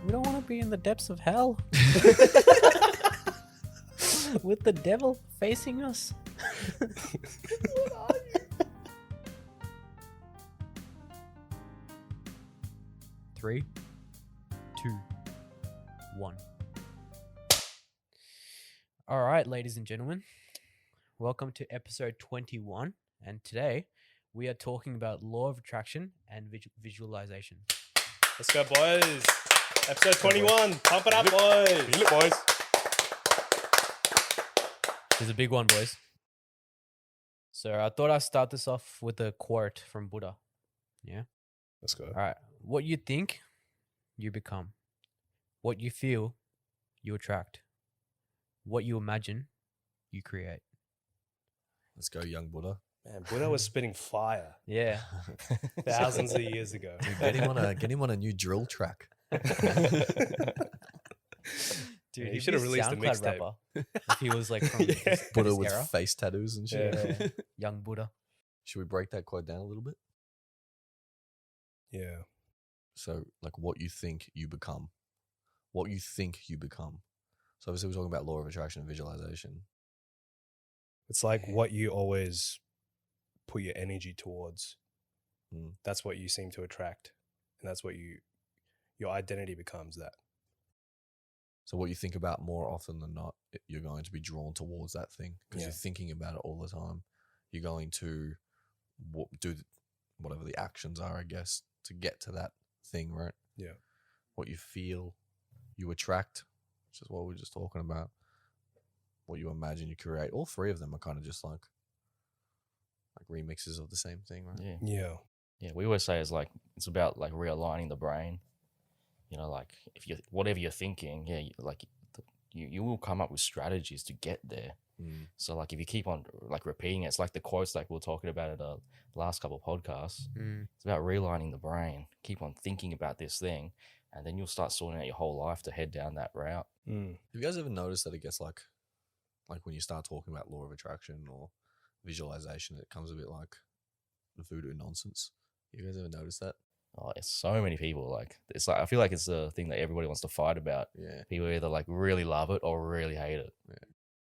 We don't want to be in the depths of hell with the devil facing us. Three, 2, 1. All right, ladies and gentlemen, welcome to episode 21. And today we are talking about law of attraction and visualization. Let's go, boys. Episode 21. Pump it up, boys. Feel it, boys. This is a big one, boys. So I thought I'd start this off with a quote from Buddha. Yeah? Let's go. All right. What you think, you become. What you feel, you attract. What you imagine, you create. Let's go, young Buddha. Man, Buddha was spitting fire Yeah. thousands of years ago. Dude, get him on a new drill track. Dude, he he'd should have be released a SoundCloud mixtape. rapper if he was like from Yeah. Buddha this with era. face tattoos and shit. Yeah. Young Buddha. Should we break that quote down a little bit? Yeah. So, like, what you think you become. What you think you become. So, obviously, we're talking about law of attraction and visualization. It's like what you always put your energy towards. Mm. That's what you seem to attract. And that's what your identity becomes that. So, what you think about more often than not, you're going to be drawn towards that thing because Yeah. you're thinking about it all the time. You're going to do whatever the actions are, I guess, to get to that thing, right? Yeah. What you feel, you attract, which is what we were just talking about. What you imagine, you create. All three of them are kind of just like remixes of the same thing, right? Yeah. Yeah. Yeah. We always say it's about like realigning the brain. You know, like if you whatever you're thinking, you will come up with strategies to get there. Mm. So like if you keep on like repeating it, it's like the quotes like we were talking about at the last couple of podcasts. Mm. It's about realigning the brain. Keep on thinking about this thing, and then you'll start sorting out your whole life to head down that route. Mm. Have you guys ever noticed that it gets like when you start talking about law of attraction or visualization, it comes a bit like voodoo nonsense? You guys ever noticed that? Oh, it's so many people like it's like I feel like it's a thing that everybody wants to fight about. Yeah. People either like really love it or really hate it.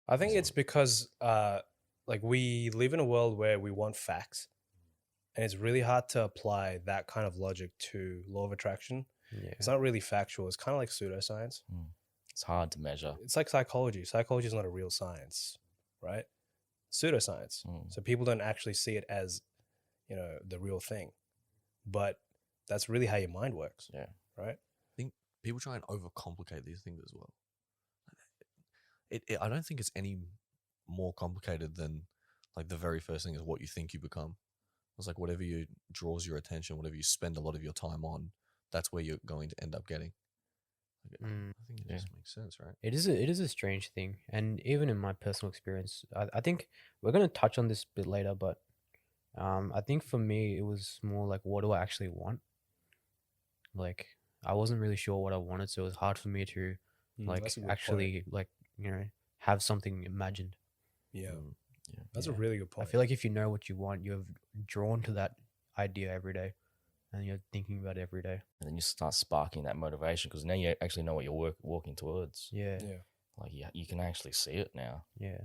I think it's because like we live in a world where we want facts. And it's really hard to apply that kind of logic to law of attraction. Yeah. It's not really factual. It's kind of like pseudoscience. It's hard to measure. It's like psychology. Psychology is not a real science, right? Pseudoscience. So people don't actually see it as, the real thing. But that's really how your mind works. Yeah. Right? I think people try and overcomplicate these things as well. I don't think it's any more complicated than like the very first thing is what you think you become. It's like whatever draws your attention, whatever you spend a lot of your time on, that's where you're going to end up getting. I think it just makes sense, right? It is a strange thing. And even in my personal experience, I think we're going to touch on this a bit later, but I think for me, it was more like, what do I actually want? Like, I wasn't really sure what I wanted, so it was hard for me to That's a good actually have something imagined. Yeah. Yeah. That's a really good point. I feel like if you know what you want, you're drawn to that idea every day, and you're thinking about it every day. And then you start sparking that motivation because now you actually know what you're walking towards. Yeah, Yeah. Like you can actually see it now. yeah,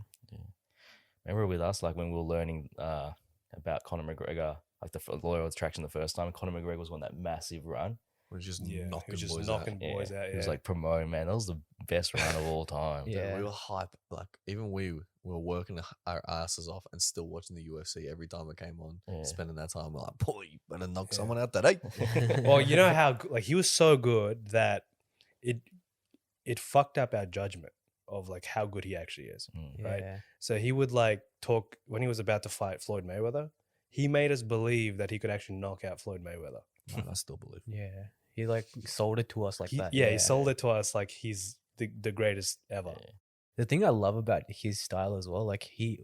Remember with us, like when we were learning about Conor McGregor, like the law of attraction the first time, Conor McGregor was on that massive run. We're just Yeah. knocking He was just boys knocking out. boys out. He was Yeah. like promoting, man. That was the best run of all time. Yeah. Dude, we were hype. Like even we were working our asses off and still watching the UFC every time it came on. Yeah. Spending that time, we're like, boy, you better knock Yeah. someone out today. Well, you know how like he was so good that it fucked up our judgment of like how good he actually is. Mm. Right. yeah. So he would like talk when he was about to fight Floyd Mayweather. He made us believe that he could actually knock out Floyd Mayweather. Man, I still believe. Yeah, he like sold it to us like that. He sold it to us like he's the greatest ever. Yeah. The thing I love about his style as well, like he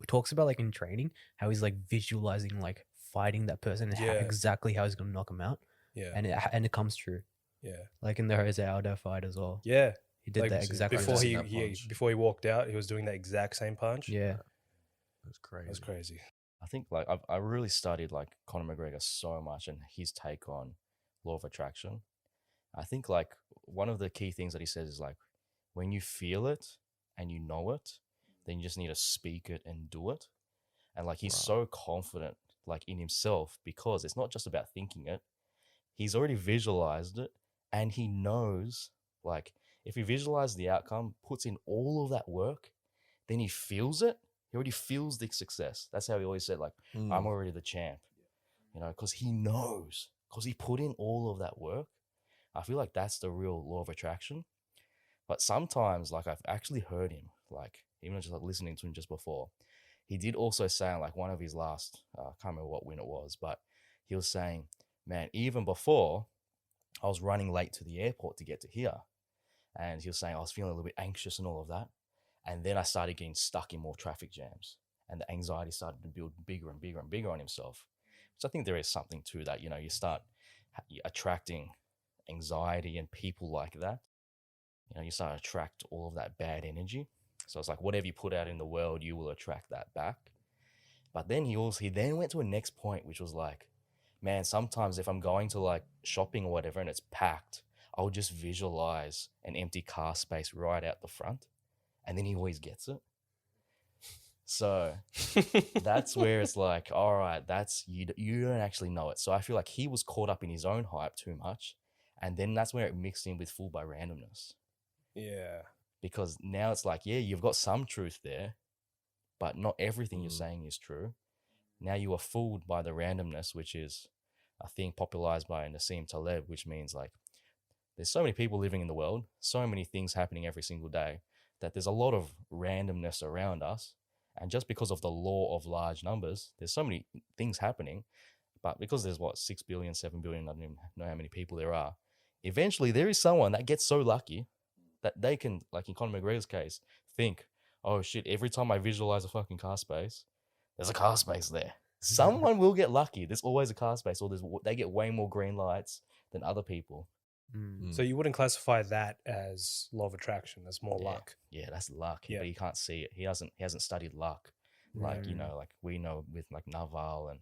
talks about like in training how he's like visualizing like fighting that person and Yeah. exactly how he's gonna knock him out, Yeah. and it comes true. Yeah. Like in the Jose Aldo fight as well, Yeah. he did Like, that exactly. before Just he, that punch. before he walked out, he was doing that exact same punch. yeah, That's crazy. That's crazy. I think like I really studied like Conor McGregor so much and his take on law of attraction. I think like one of the key things that he says is like when you feel it and you know it, then you just need to speak it and do it. And like he's Right. so confident like in himself because it's not just about thinking it. He's already visualized it and he knows like if he visualizes the outcome, puts in all of that work, then he feels it. He already feels the success. That's how he always said like I'm already the champ. You know, because he knows, because he put in all of that work. I feel like that's the real law of attraction. But sometimes, like I've actually heard him, like even just like listening to him just before, he did also say on like one of his last, I can't remember what win it was, but he was saying, man, even before I was running late to the airport to get to here, and he was saying I was feeling a little bit anxious and all of that, and then I started getting stuck in more traffic jams, and the anxiety started to build bigger and bigger and bigger on himself. So I think there is something to that. You know, you start attracting anxiety and people like that. You know, you start to attract all of that bad energy. So it's like whatever you put out in the world, you will attract that back. But then he then went to a next point, which was like, man, sometimes if I'm going to like shopping or whatever and it's packed, I'll just visualize an empty car space right out the front. And then he always gets it. So that's where it's like, all right, that's you don't actually know it. So I feel like he was caught up in his own hype too much. And then that's where it mixed in with fooled by randomness. Yeah. Because now it's like, yeah, you've got some truth there, but not everything you're saying is true. Now you are fooled by the randomness, which is a thing popularized by Nassim Taleb, which means like there's so many people living in the world, so many things happening every single day, that there's a lot of randomness around us. And just because of the law of large numbers, there's so many things happening. But because there's 6 billion, 7 billion, I don't even know how many people there are, eventually there is someone that gets so lucky that they can, like in Conor McGregor's case, think, oh shit, every time I visualize a fucking car space, there's a car space there. Someone will get lucky. There's always a car space, or they get way more green lights than other people. So you wouldn't classify that as law of attraction. That's more luck. Yeah, that's luck. Yeah. But you can't see it. He hasn't studied luck. Like, you know, like we know with like Naval and,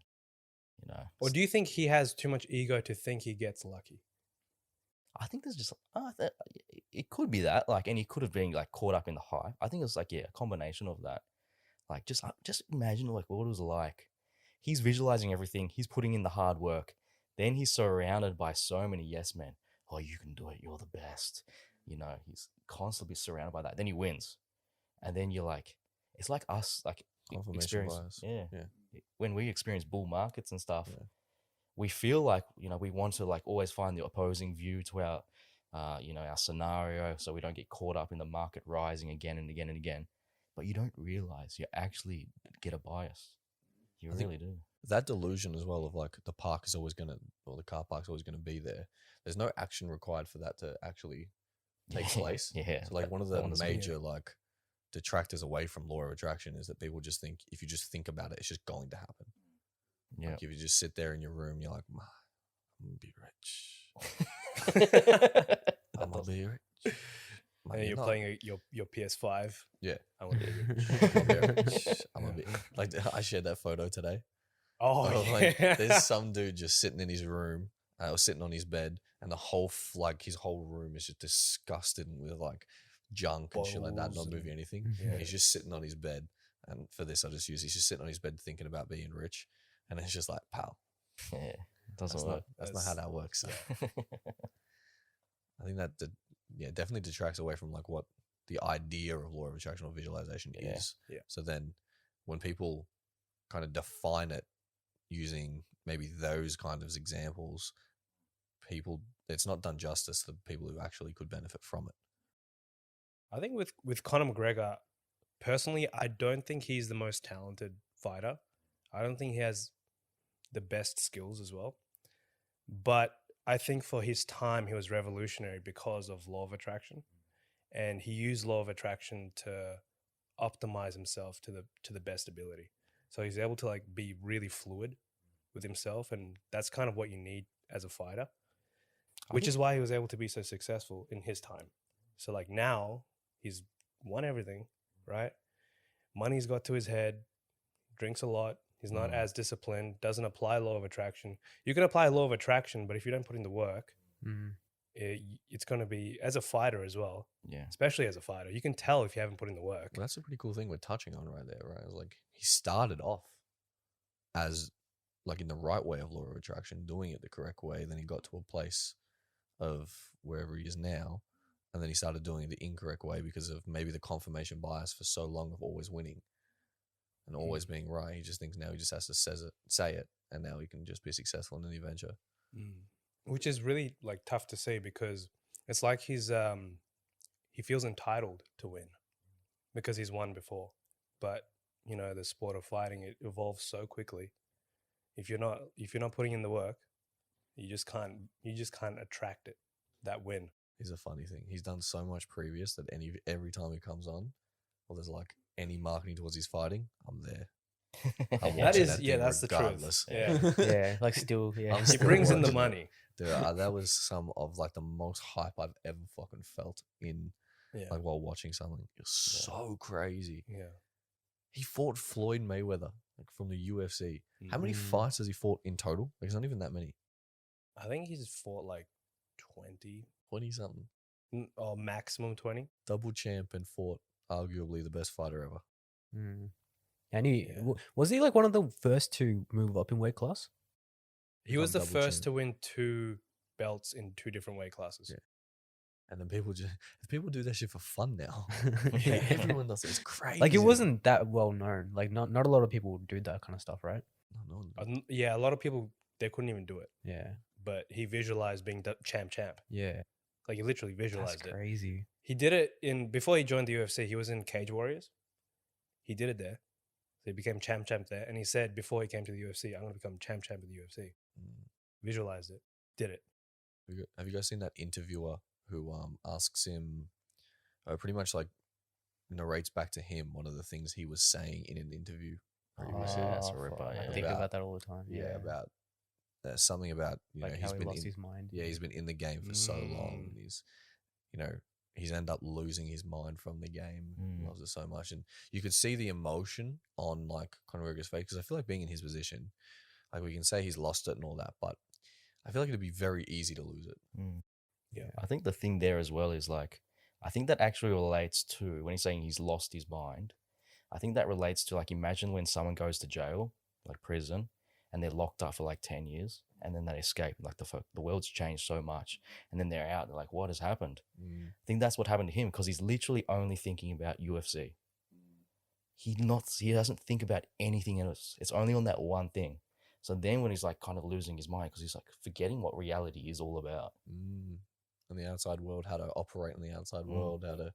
you know. Or do you think he has too much ego to think he gets lucky? I think there's just, it could be that, like, and he could have been like caught up in the hype. I think it's like, yeah, a combination of that. Like, just imagine like what it was like. He's visualizing everything. He's putting in the hard work. Then he's surrounded by so many yes men. Oh, you can do it. You're the best. You know, he's constantly surrounded by that. Then he wins. And then you're like, it's like us, like Confirmation experience. bias. Yeah. Yeah. When we experience bull markets and stuff, we feel like, you know, we want to like always find the opposing view to our, you know, our scenario, so we don't get caught up in the market rising again and again and again. But you don't realize you actually get a bias. You really do. That delusion as well of like the park is always gonna, or the car park's always gonna be there. There's no action required for that to actually take place. Yeah. So like one of the that one is major like detractors away from law of attraction is that people just think if you just think about it, it's just going to happen. Yeah. Like if you just sit there in your room, you're like, I'm gonna be rich. I'm gonna be rich. And you're playing your PS5. Yeah. I want to be rich. I'm gonna be rich. I'm gonna be like I shared that photo today. Oh, Like, yeah. there's some dude just sitting in his room, or sitting on his bed, and the whole his whole room is just disgusted with like junk and shit like that, not moving anything. Yeah. He's just sitting on his bed, and for this, he's just sitting on his bed thinking about being rich, and it's just like, pal, Yeah. It doesn't work. That's not how that works. I think that definitely detracts away from like what the idea of law of attraction or visualization is. Yeah. So then when people kind of define it using maybe those kind of examples, it's not done justice to the people who actually could benefit from it. I think with Conor McGregor, personally, I don't think he's the most talented fighter. I don't think he has the best skills as well. But I think for his time, he was revolutionary because of law of attraction. And he used law of attraction to optimize himself to the best ability. So he's able to like be really fluid with himself. And that's kind of what you need as a fighter, which is why he was able to be so successful in his time. So like now he's won everything, right? Money's got to his head, drinks a lot. He's not as disciplined, doesn't apply law of attraction. You can apply law of attraction, but if you don't put in the work, it's going to be, as a fighter as well, Yeah. especially as a fighter, you can tell if you haven't put in the work. Well, that's a pretty cool thing we're touching on right there, right? It's like he started off as like in the right way of law of attraction, doing it the correct way. Then he got to a place of wherever he is now, and then he started doing it the incorrect way because of maybe the confirmation bias for so long of always winning and always being right. He just thinks now he just has to say it, and now he can just be successful in any venture. Which is really like tough to see, because it's like he feels entitled to win because he's won before. But you know, the sport of fighting, it evolves so quickly. If you're not putting in the work, you just can't attract it, that win. He's a funny thing. He's done so much previous that every time he comes on, or there's like any marketing towards his fighting, I'm there. I'm That watching is, thing that's regardless. the truth. Yeah. Yeah, like still, yeah. I'm It still brings in the watching it. money. Dude, that was some of like the most hype I've ever fucking felt in Yeah. like while watching something. It was so crazy. Yeah. He fought Floyd Mayweather like from the UFC. How many fights has he fought in total? Like, it's not even that many. I think he's fought like 20 something. or maximum 20. Double champ and fought arguably the best fighter ever. Mm. And he Yeah. was he like one of the first to move up in weight class? He was the Become double first champ. to win 2 belts in 2 different weight classes. Yeah. And then people do that shit for fun now. Yeah. Everyone does it. It's crazy. Like it wasn't that well known. Like not a lot of people do that kind of stuff, right? No. Yeah, a lot of people, they couldn't even do it, Yeah, but he visualized being the champ. yeah. Like he literally That's visualized it. crazy. He did it before he joined the UFC. He was in Cage Warriors. He did it there. So he became champ there. And he said before he came to the UFC, I'm going to become champ of the UFC. Visualized it. Did it. Have you guys seen that interviewer who asks him, pretty much like narrates back to him one of the things he was saying in an interview previously? that's a fuck, ripper, I yeah. think About- about that all the time. Yeah, about something about like he's how he been lost in, his mind. he's been in the game for so long, and he's ended up losing his mind from the game. Loves it so much, and you could see the emotion on like Conor McGregor's face, because I feel like being in his position, like we can say he's lost it and all that, but I feel like it'd be very easy to lose it. Yeah. I think the thing there as well is like, I think that actually relates to when he's saying he's lost his mind. I think that relates to like, imagine when someone goes to jail, like prison, and they're locked up for like 10 years and then they escape. Like the world's changed so much. And then they're out. They're like, what has happened? I think that's what happened to him, because he's literally only thinking about UFC. He doesn't think about anything else. It's only on that one thing. So then when he's like kind of losing his mind, because he's like forgetting what reality is all about. In the outside world, how to operate in the outside world, how to,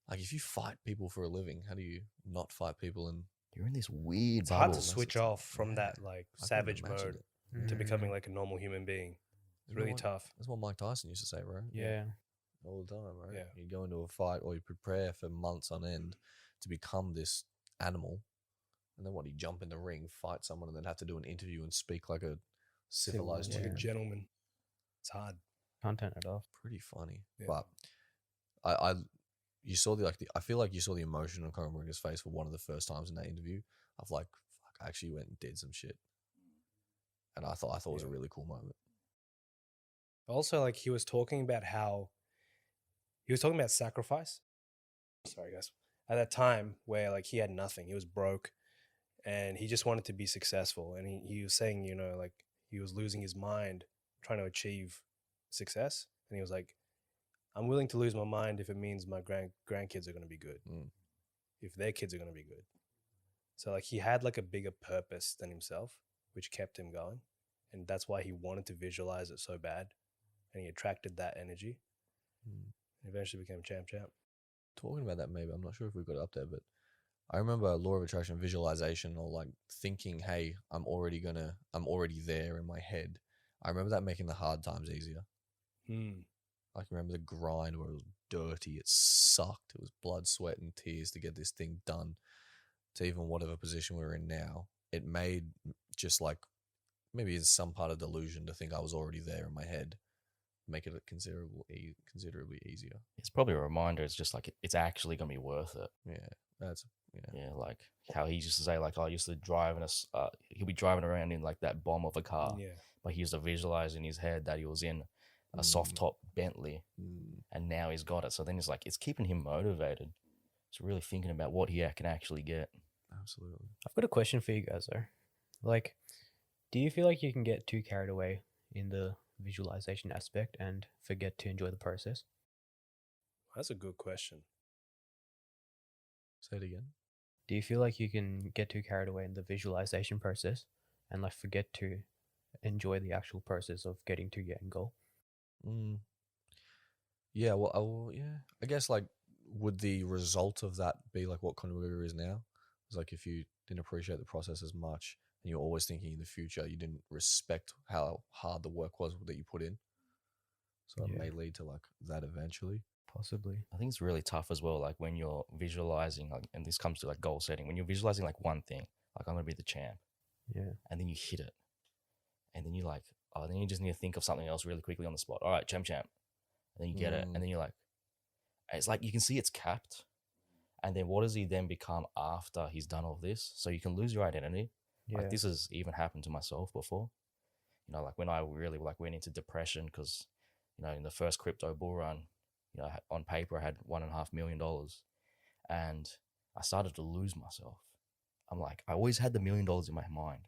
like, if you fight people for a living, how do you not fight people? And You're in this weird It's hard bubble. to switch off from yeah, that like I couldn't savage imagine mode it. to becoming like a normal human being. It's really tough. That's what Mike Tyson used to say, bro. Yeah. All the time, right? Yeah. You go into a fight or you prepare for months on end to become this animal, and then what? You jump in the ring, fight someone, and then have to do an interview and speak like a civilized Like a human. gentleman. It's hard. Can't turn it off. Pretty funny, Yeah. but you saw I feel like you saw the emotion on Conor McGregor's face for one of the first times in that interview of like, fuck, I actually went and did some shit, and I thought it was a really cool moment. Also, like he was talking about sacrifice. Sorry, guys. At that time where like he had nothing, he was broke, and he just wanted to be successful. And he was saying, like he was losing his mind trying to achieve success. And he was like, I'm willing to lose my mind if it means my grandkids are going to be good, if their kids are going to be good. So like he had like a bigger purpose than himself, which kept him going. And that's why he wanted to visualize it so bad. And he attracted that energy. And eventually became champ. Talking about that, maybe I'm not sure if we've got it up there, but I remember law of attraction, visualization, or like thinking, hey, I'm already there in my head. I remember that making the hard times easier. Like, remember the grind where it was dirty, it sucked, it was blood, sweat, and tears to get this thing done to even whatever position we're in now. It made just like, maybe it's some part of delusion to think I was already there in my head, make it considerably easier. It's probably a reminder. It's just like, it's actually going to be worth it. Yeah, Like how he used to say, like, I used to drive he'll be driving around in like that bomb of a car. Yeah. But he used to visualize in his head that he was in a soft top Bentley, Mm. and now he's got it. So then it's like it's keeping him motivated. It's really thinking about what he can actually get. Absolutely. I've got a question for you guys though. Like, do you feel like you can get too carried away in the visualization aspect and forget to enjoy the process? That's a good question. Say it again. Do you feel like you can get too carried away in the visualization process and like forget to enjoy the actual process of getting to your end goal? Mm. Yeah, well, yeah. I guess like, would the result of that be like what Conor McGregor is now? It's like if you didn't appreciate the process as much and you're always thinking in the future, you didn't respect how hard the work was that you put in. So it Yeah. may lead to like that eventually. Possibly. I think it's really tough as well. Like when you're visualizing, like, and this comes to like goal setting. When you're visualizing like one thing, like I'm gonna be the champ, Yeah. and then you hit it, and then you're like, oh, then you just need to think of something else really quickly on the spot. All right, champ, and then you get it, and then you're like, it's like you can see it's capped, and then what does he then become after he's done all this? So you can lose your identity. Yeah. Like this has even happened to myself before. You know, like when I really like went into depression because, you know, in the first crypto bull run, you know, on paper I had $1.5 million, and I started to lose myself. I'm like, I always had the $1 million in my mind,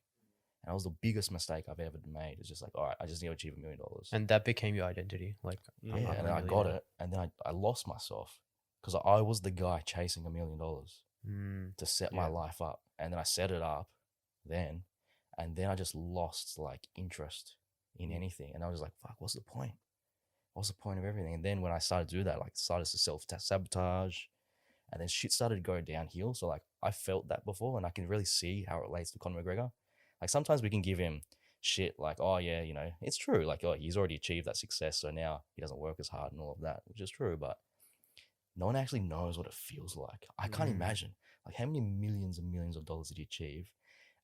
and that was the biggest mistake I've ever made. It's just like, all right, I just need to achieve $1 million. And that became your identity. Like, Yeah, I'm Yeah, and a then I got millionaire. it, and then I lost myself because I was the guy chasing $1 million to set my Yeah. life up, and then I set it up, then, and then I just lost like interest in anything, and I was like, "Fuck, what's the point? What's the point of everything?" And then when I started to do that, like started to self sabotage, and then shit started to go downhill. So like I felt that before, and I can really see how it relates to Conor McGregor. Like sometimes we can give him shit like, oh yeah, you know, it's true. Like, oh, he's already achieved that success, so now he doesn't work as hard and all of that, which is true. But no one actually knows what it feels like. I can't imagine like how many millions and millions of dollars did he achieve?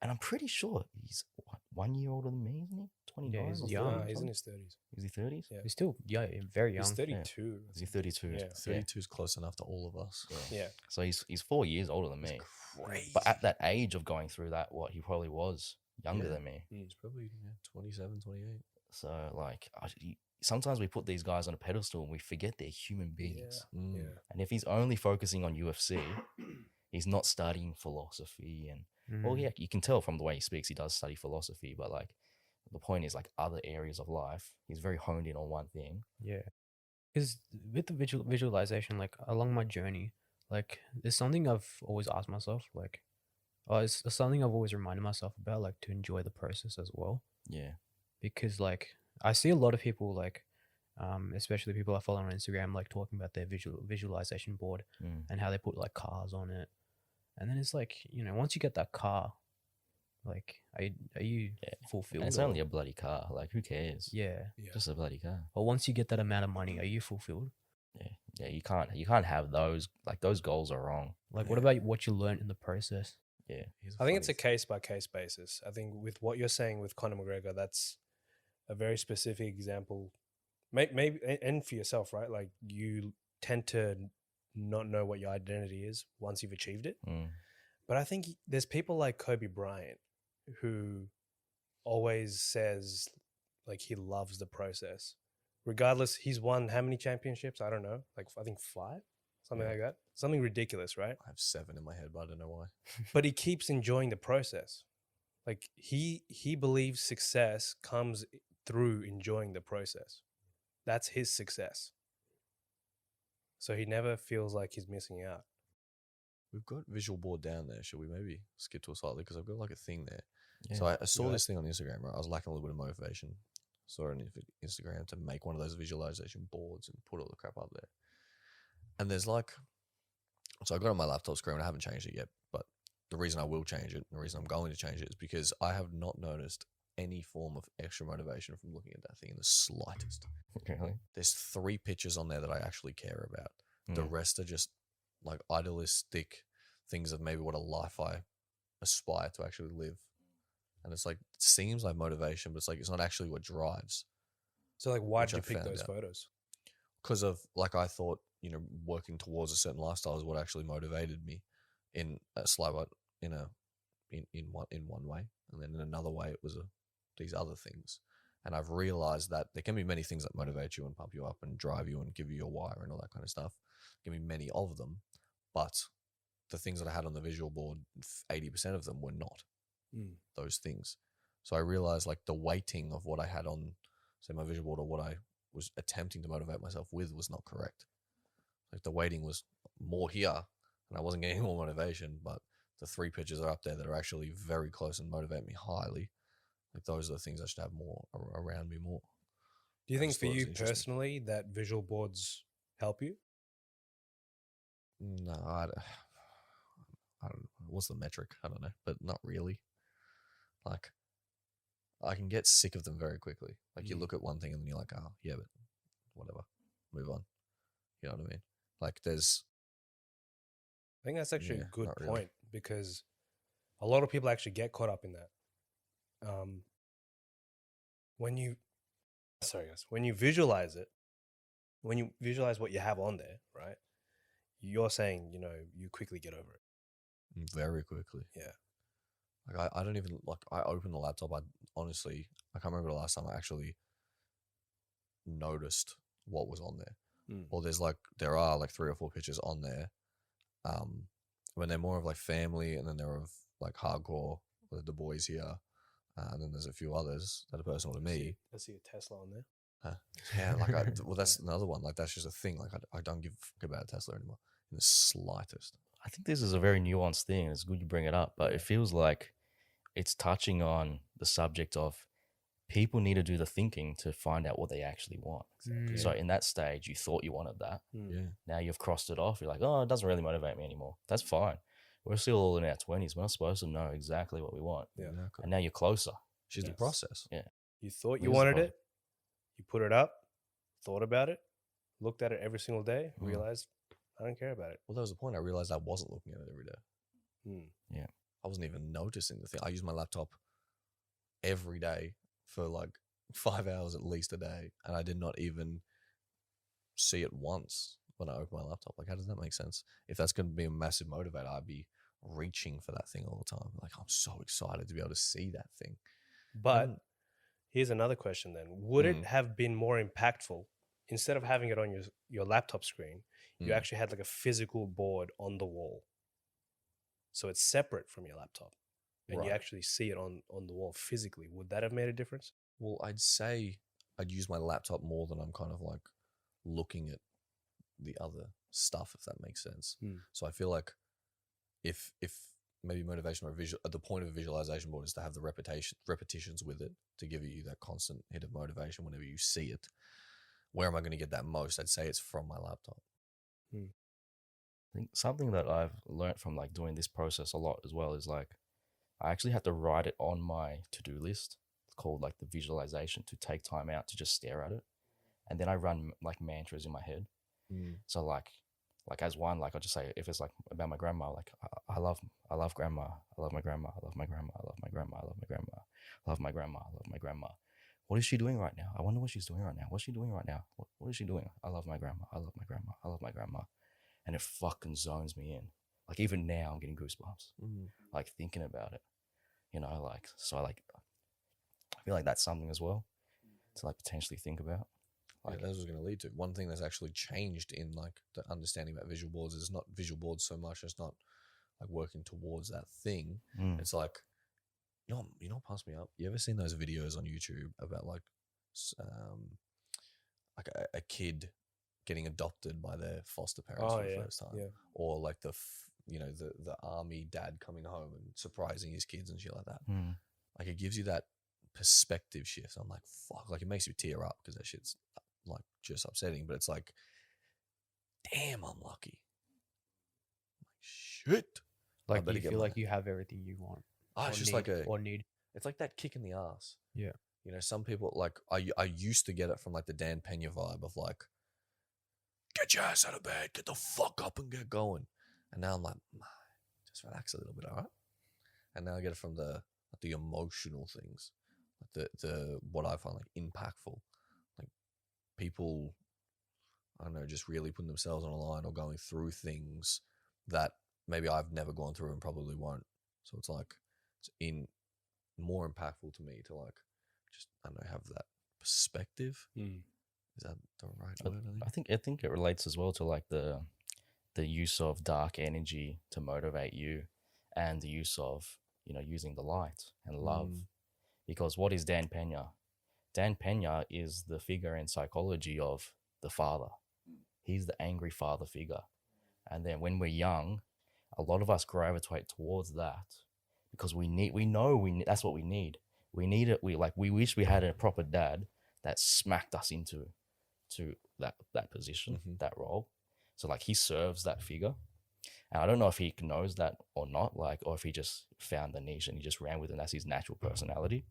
And I'm pretty sure he's what, 1 year older than me, isn't he? 29 he's or 30 young. or He's in something? his 30s. Is he 30s? Yeah. He's still very young. He's 32. Is he 32? Yeah. 32 is close enough to all of us. Yeah. So he's 4 years older than me. Crazy. But at that age of going through that, what he probably was younger Yeah. than me. He's probably 27, 28. So like, sometimes we put these guys on a pedestal and we forget they're human beings. Mm. Yeah. And if he's only focusing on UFC, he's not studying philosophy. And well, yeah, you can tell from the way he speaks, he does study philosophy. But like, the point is like other areas of life, he's very honed in on one thing. Yeah. Because with the visualization, like along my journey, like there's something I've always asked myself, like, it's something I've always reminded myself about, like to enjoy the process as well. Yeah. Because like I see a lot of people like, especially people I follow on Instagram, like talking about their visualization board and how they put like cars on it, and then it's like, you know, once you get that car, like are you fulfilled? And it's or- only a bloody car. Like, who cares? yeah. Just a bloody car. Or once you get that amount of money, are you fulfilled? Yeah. You can't have those. Like, those goals are wrong. Like, what about what you learned in the process? Yeah. I think it's a case by case basis. I think with what you're saying with Conor McGregor, that's a very specific example. Maybe and for yourself, right? Like you tend to not know what your identity is once you've achieved it. But I think there's people like Kobe Bryant who always says like he loves the process. Regardless, he's won how many championships? I don't know. Like I think 5, something like that. Something ridiculous, right? I have 7 in my head, but I don't know why. But he keeps enjoying the process. Like he believes success comes through enjoying the process. That's his success. So he never feels like he's missing out. We've got visual board down there. Should we maybe skip to a slightly? Because I've got like a thing there. Yeah. So I saw Go this thing on Instagram, right? I was lacking a little bit of motivation. Saw it on Instagram to make one of those visualization boards and put all the crap up there. And there's like, so I got it on my laptop screen. I haven't changed it yet, but the reason I will change it, and the reason I'm going to change it is because I have not noticed any form of extra motivation from looking at that thing in the slightest. Really? There's 3 pictures on there that I actually care about. The rest are just like idealistic things of maybe what a life I aspire to actually live. And it's like, it seems like motivation, but it's like, it's not actually what drives. So like, why Which did you I pick found those out. photos? Because of like, I thought, you know, working towards a certain lifestyle is what actually motivated me in a slight, in one way. And then in another way, it was these other things. And I've realized that there can be many things that motivate you and pump you up and drive you and give you your wire and all that kind of stuff. There can be many of them, but the things that I had on the visual board, 80% of them were not those things. So I realized like the weighting of what I had on, say, my visual board, or what I was attempting to motivate myself with, was not correct. Like the weighting was more here and I wasn't getting more motivation, but the 3 pictures are up there that are actually very close and motivate me highly. Like those are the things I should have more around me more. Do you I think just for thought it was you interesting. personally that visual boards help you? No, I don't know. What's the metric? I don't know, but not really. Like, I can get sick of them very quickly. Like, you look at one thing and then you're like, oh, yeah, but whatever. Move on. You know what I mean? Like, there's... I think that's actually Yeah, a good not point really. because a lot of people actually get caught up in that. When you visualize it, when you visualize what you have on there, right? You're saying, you quickly get over it. Very quickly. Yeah. Like, I don't even... Like, I open the laptop, honestly, I can't remember the last time I actually noticed what was on there. Or there are like 3 or 4 pictures on there. When they're more of like family, and then they're of like hardcore, the boys here, and then there's a few others that are personal to me. I see a Tesla on there. Yeah, like well, that's another one. Like that's just a thing. Like I don't give a fuck about a Tesla anymore in the slightest. I think this is a very nuanced thing. It's good you bring it up, but it feels like it's touching on the subject of people need to do the thinking to find out what they actually want. Exactly. So in that stage, you thought you wanted that. Yeah, Now you've crossed it off. You're like, oh, it doesn't really motivate me anymore. That's fine. We're still all in our 20s. We're not supposed to know exactly what we want. Yeah. exactly. And now you're closer. It's just the Yes. process. Yeah. You thought It you is a wanted problem. it. You put it up, thought about it, looked at it every single day, realized I don't care about it. Well, that was the point. I realized I wasn't looking at it every day. Yeah. I wasn't even noticing the thing. I use my laptop every day for like 5 hours at least a day, and I did not even see it once when I open my laptop. Like, how does that make sense? If that's going to be a massive motivator, I'd be reaching for that thing all the time. Like, I'm so excited to be able to see that thing. But here's another question then. Would it have been more impactful, instead of having it on your laptop screen, you actually had like a physical board on the wall? So it's separate from your laptop and you Right. actually see it on the wall physically. Would that have made a difference? Well, I'd say I'd use my laptop more than I'm kind of like looking at the other stuff, if that makes sense. So I feel like if maybe motivation or the point of a visualization board is to have the repetitions with it to give you that constant hit of motivation whenever you see it. Where am I going to get that most? I'd say it's from my laptop. I think something that I've learned from like doing this process a lot as well is like I actually have to write it on my to-do list. It's called like the visualization, to take time out to just stare at it. And then I run like mantras in my head. So like as one, like I'll just say, if it's like about my grandma, like I love grandma. I love my grandma. I love my grandma. I love my grandma. I love my grandma. I love my grandma. I love my grandma. What is she doing right now? I wonder what she's doing right now. What's she doing right now? What is she doing? I love my grandma. I love my grandma. I love my grandma. And it fucking zones me in. Like even now I'm getting goosebumps. Like thinking about it. Like so I feel like that's something as well to like potentially think about. Like that's what I was going to lead to. One thing that's actually changed in like the understanding about visual boards is not visual boards so much. It's not like working towards that thing. It's like, you know what passed me up? You ever seen those videos on YouTube about like a kid getting adopted by their foster parents for the first time, or like the army dad coming home and surprising his kids and shit like that. Like it gives you that perspective shift. I'm like, fuck, like it makes you tear up because that shit's like just upsetting, but it's like, damn, I'm lucky. Like shit. Like you feel like you have everything you want. It's just like need. It's like that kick in the ass. Yeah. Some people like I used to get it from like the Dan Pena vibe of like, get your ass out of bed, get the fuck up and get going. And now I'm like, just relax a little bit, all right? And now I get it from the emotional things, like the what I find like impactful, like people, I don't know, just really putting themselves on a line or going through things that maybe I've never gone through and probably won't. So it's like it's more impactful to me to like just, I don't know, have that perspective. Mm. Is that the right word? I think it relates as well to like the use of dark energy to motivate you, and the use of using the light and love. Because what is Dan Pena? Dan Pena is the figure in psychology of the father. He's the angry father figure. And then when we're young, a lot of us gravitate towards that because we know that's what we need. We need it. We wish we had a proper dad that smacked us into that position, that role. So like he serves that figure. And I don't know if he knows that or not, or if he just found the niche and he just ran with it and that's his natural personality.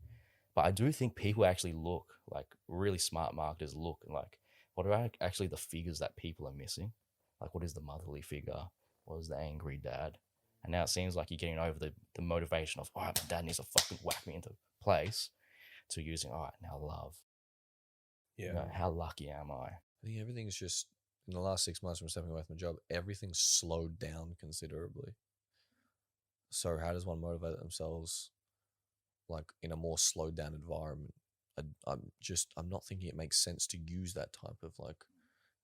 But I do think people actually look, like really smart marketers look, and like, what are actually the figures that people are missing? Like, what is the motherly figure? What is the angry dad? And now it seems like you're getting over the motivation of, all right, my dad needs to fucking whack me into place, to using, all right, now love. Yeah. How lucky am I? I think everything's just, in the last 6 months from stepping away from my job, everything's slowed down considerably. So how does one motivate themselves like in a more slowed down environment? I'm not thinking it makes sense to use that type of like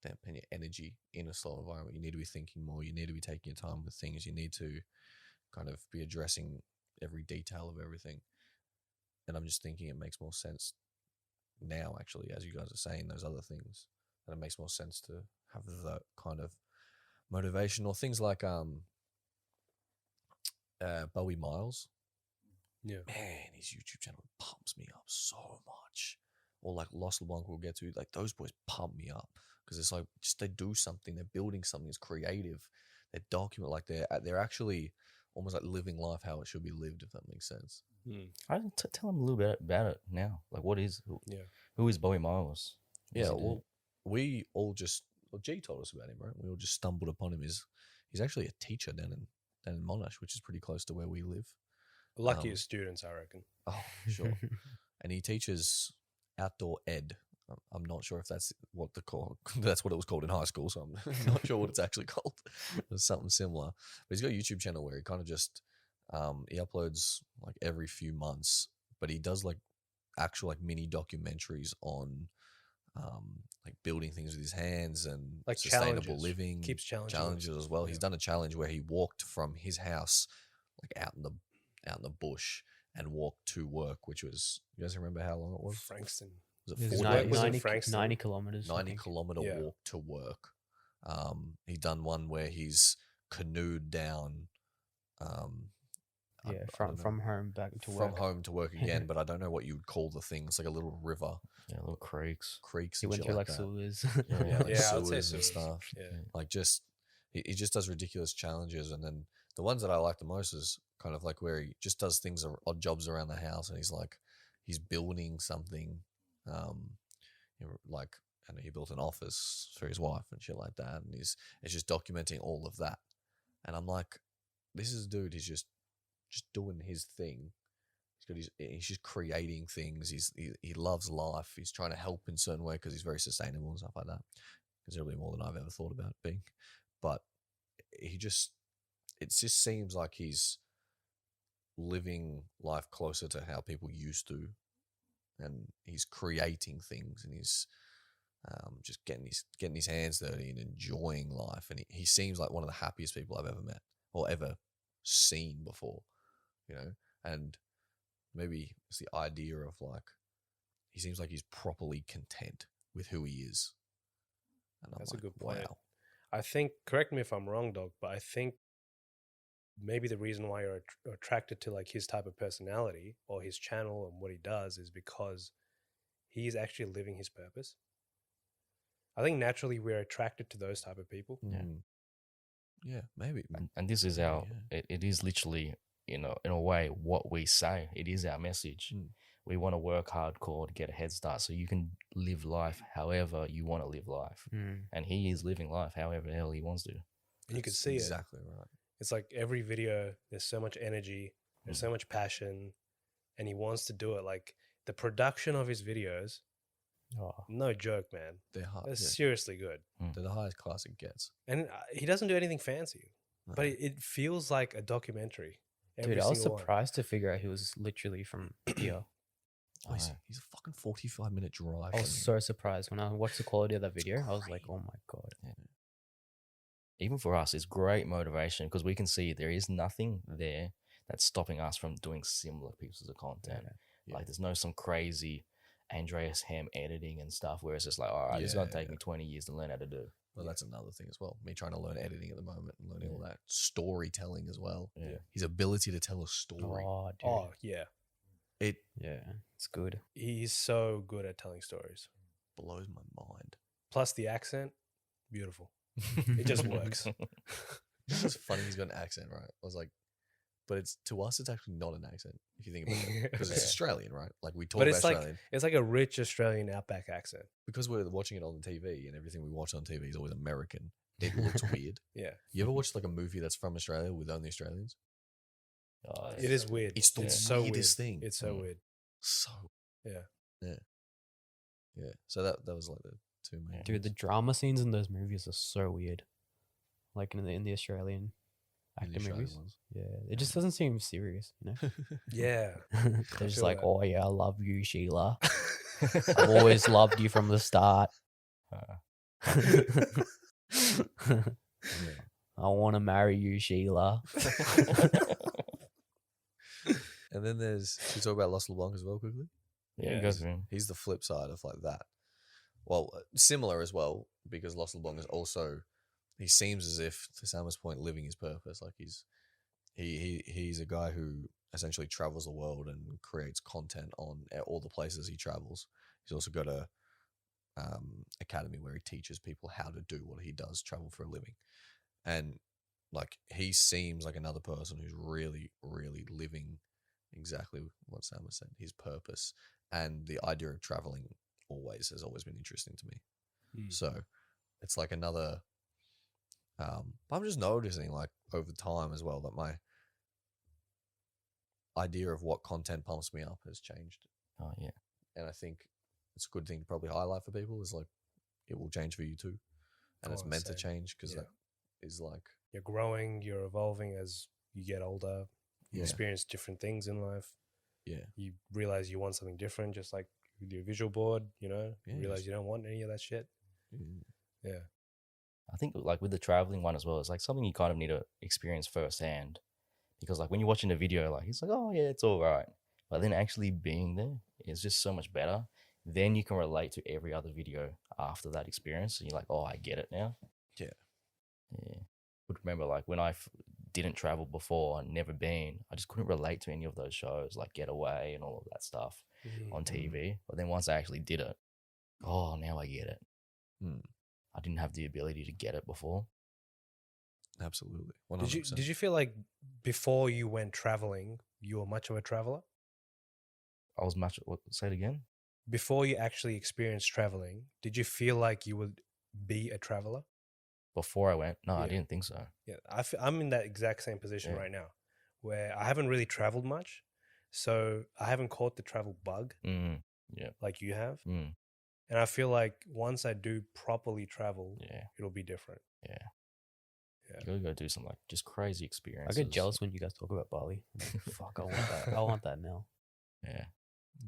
dampen your energy in a slow environment. You need to be thinking more. You need to be taking your time with things. You need to kind of be addressing every detail of everything. And I'm just thinking it makes more sense now, actually, as you guys are saying those other things, that it makes more sense to have that kind of motivation, or things like Bowie Miles. Yeah. Man, his YouTube channel pumps me up so much. Or like Lost LeBlanc we'll get to, like those boys pump me up because it's like just they do something, they're building something, it's creative, they document, like they're actually almost like living life how it should be lived, if that makes sense. I tell him a little bit about it now. Like, who is Bowie Miles? Yeah, well, we all just, G told us about him, right? We all just stumbled upon him. He's actually a teacher down in Monash, which is pretty close to where we live. Luckiest students, I reckon. Oh, sure. And he teaches outdoor ed. I'm not sure if that's what that's what it was called in high school, so I'm not sure what it's actually called. It's something similar. But he's got a YouTube channel where he kind of just he uploads like every few months, but he does like actual like mini documentaries on like building things with his hands and Like sustainable challenges. living. Keeps challenging challenges as well. Yeah. He's done a challenge where he walked from his house like out in the bush and walked to work, which was, you guys remember how long it was? Frankston. Was It it was 40 nine- days? was it 90, Frankston? 90 kilometers. I 90 think. kilometer Yeah. walk to work. He done one where he's canoed down. Yeah, I don't know, from home back to from work. home to work again, but I don't know what you would call the thing. It's like a little river, Yeah, little creeks. creeks. He And went shit through like like that. sewers. Yeah, like Yeah, I'd say sewers and sewers. stuff. Yeah. Like just he just does ridiculous challenges, and then the ones that I like the most is kind of like where he just does things, odd jobs around the house, and he's building something. Like, I know he built an office for his wife and shit like that, and it's just documenting all of that. And I'm like, this is a dude. He's just doing his thing. He's just creating things. He loves life. He's trying to help in a certain way because he's very sustainable and stuff like that. Considerably more than I've ever thought about being. But it just seems like he's living life closer to how people used to, and he's creating things, and he's just getting his hands dirty and enjoying life. And he seems like one of the happiest people I've ever met or ever seen before, and maybe it's the idea of like, he seems like he's properly content with who he is. And That's I'm a like, good point. wow. I think, correct me if I'm wrong, Dog, but I think maybe the reason why you're attracted to like his type of personality or his channel and what he does is because he's actually living his purpose. I think naturally we're attracted to those type of people. Yeah, maybe. And this is Maybe, it is literally, in a way, what we say. It is our message. We want to work hardcore to get a head start so you can live life however you want to live life. And he is living life however the hell he wants to. And you can see exactly right. It's like every video, there's so much energy, there's so much passion, and he wants to do it. Like the production of his videos, no joke, man. They're hard. They're seriously good. They're the highest class it gets. And he doesn't do anything fancy, but it feels like a documentary. Dude, I was surprised to figure out he was literally from here. Oh, he's a fucking 45-minute drive. I was so surprised when I watched the quality of that video. I was like, oh my God. Even for us, it's great motivation because we can see there is nothing there that's stopping us from doing similar pieces of content. Yeah. Like there's no some crazy Andreas Ham editing and stuff where it's just like, all right, it's going to take me 20 years to learn how to do. Well, that's another thing as well. Me trying to learn editing at the moment and learning all that storytelling as well. Yeah. His ability to tell a story. Oh, dude. Oh yeah, Yeah, it's good. he's so good at telling stories. Blows my mind. Plus the accent, beautiful. It just works. It's just funny he's got an accent, right? I was like, but it's to us, it's actually not an accent if you think about it, because it's Australian, right? Like we talk But about it's like Australian it's like a rich Australian outback accent. because we're watching it on the TV, and everything we watch on TV is always American. It looks weird. Yeah, You ever watch like a movie that's from Australia with only Australians? Oh, it is weird. It's the so weirdest weird. thing. It's so weird. So Yeah. yeah. So that was like the two main. Dude, the things. drama scenes in those movies are so weird. Like in the Australian And the actor Australian movies. ones. Yeah, it just doesn't seem serious, you know? Yeah. They're just feel like, that. oh yeah, I love you, Sheila. I've always loved you from the start. I want to marry you, Sheila. And then there's should we talk about Los LeBlanc as well quickly? Yeah, Yeah. go through him. He's the flip side of like that. Well, similar as well because Los LeBlanc is also. He seems as if, to Sam's point, living his purpose. Like he's a guy who essentially travels the world and creates content on all the places he travels. He's also got a academy where he teaches people how to do what he does, travel for a living. And like he seems like another person who's really, really living exactly what Sam has said, his purpose. And the idea of traveling has always been interesting to me. So it's like another. I'm just noticing, like over time as well, that my idea of what content pumps me up has changed, Oh yeah. and I think it's a good thing to probably highlight for people. Is like it will change for you too, and it's Oh, meant to same. change because Yeah. that is like You're growing, you're evolving as you get older. You Yeah. experience different things in life. yeah, You realize you want something different, just like with your visual board, you know, Yeah, you realize just- you don't want any of that shit. mm, Yeah. I think like with the traveling one as well, it's like something you kind of need to experience firsthand. Because like when you're watching the video, like it's like, oh yeah, it's all right. But then actually being there is just so much better. Then you can relate to every other video after that experience. And you're like, oh, I get it now. Yeah. Yeah. But remember, like when I didn't travel before and never been, I just couldn't relate to any of those shows like Getaway and all of that stuff on TV. But then once I actually did it, oh, now I get it. mm, I didn't have the ability to get it before. absolutely. 100%. Did you feel like before you went traveling, you were much of a traveler? I was much. What, say it again. Before you actually experienced traveling, did you feel like you would be a traveler? Before I went, no, I Yeah. didn't think so. Yeah, I'm in that exact same position Yeah. right now, where I haven't really traveled much, so I haven't caught the travel bug Mm, like you have, mm, and I feel like once I do properly travel, yeah, it'll be different. yeah. Yeah. You gotta go do some like just crazy I experiences. get jealous when you guys talk about Bali. I'm like, fuck, I want that. I want that now. Yeah,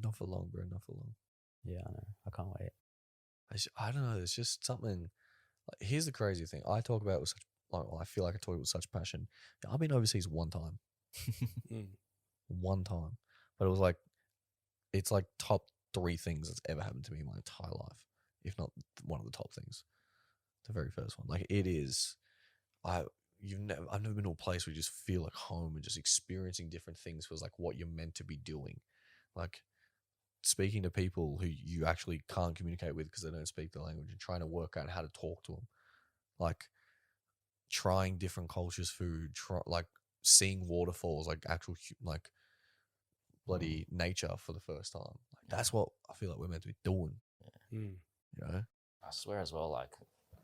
Not for long, bro. Not for long. Yeah, I know. I can't wait. I don't know. It's just something. Like, here's the crazy thing. I talk about it with such. Like, well, I feel like I talk with such passion. I've been overseas one time. One time, but it was like, it's like top 3 things that's ever happened to me in my entire life, if not one of the top things. The very first one, like it is. I've never been to a place where you just feel like home and just experiencing different things feels like what you're meant to be doing, like speaking to people who you actually can't communicate with because they don't speak the language and trying to work out how to talk to them, like trying different cultures' food, like seeing waterfalls, like actual like bloody nature for the first time. Like that's what I feel like we're meant to be doing. Mm. You know? I swear as well. Like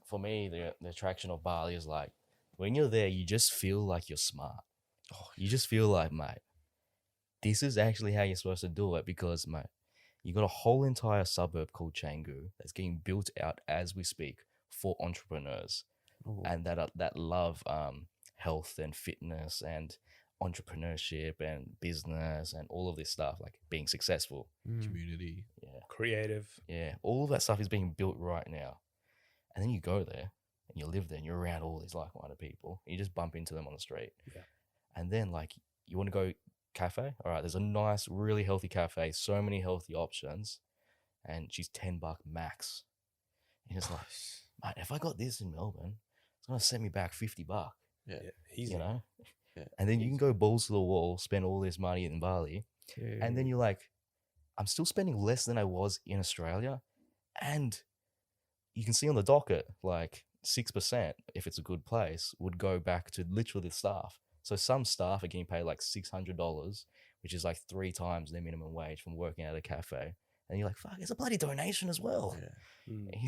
for me, the attraction of Bali is like when you're there, you just feel like you're smart. Oh, You just feel like, mate, this is actually how you're supposed to do it because, mate, you got a whole entire suburb called Canggu that's getting built out as we speak for entrepreneurs Ooh. and that love health and fitness and entrepreneurship and business and all of this stuff, like being successful. Mm. Community. Yeah. Creative. Yeah. All of that stuff is being built right now. And then you go there and you live there and you're around all these like-minded people. And you just bump into them on the street. Yeah. And then like you want to go cafe? All right, there's a nice, really healthy cafe, so many healthy options. And she's $10 max. And it's like, mate, if I got this in Melbourne, it's gonna set me back $50. Yeah. Easy. You know? Yeah. And then you can go balls to the wall, spend all this money in Bali, and then you're like, I'm still spending less than I was in Australia. And you can see on the docket, like 6%, if it's a good place, would go back to literally the staff. So some staff are getting paid like $600, which is like 3 times their minimum wage from working at a cafe. And you're like, fuck, it's a bloody donation as well. Yeah. Mm. And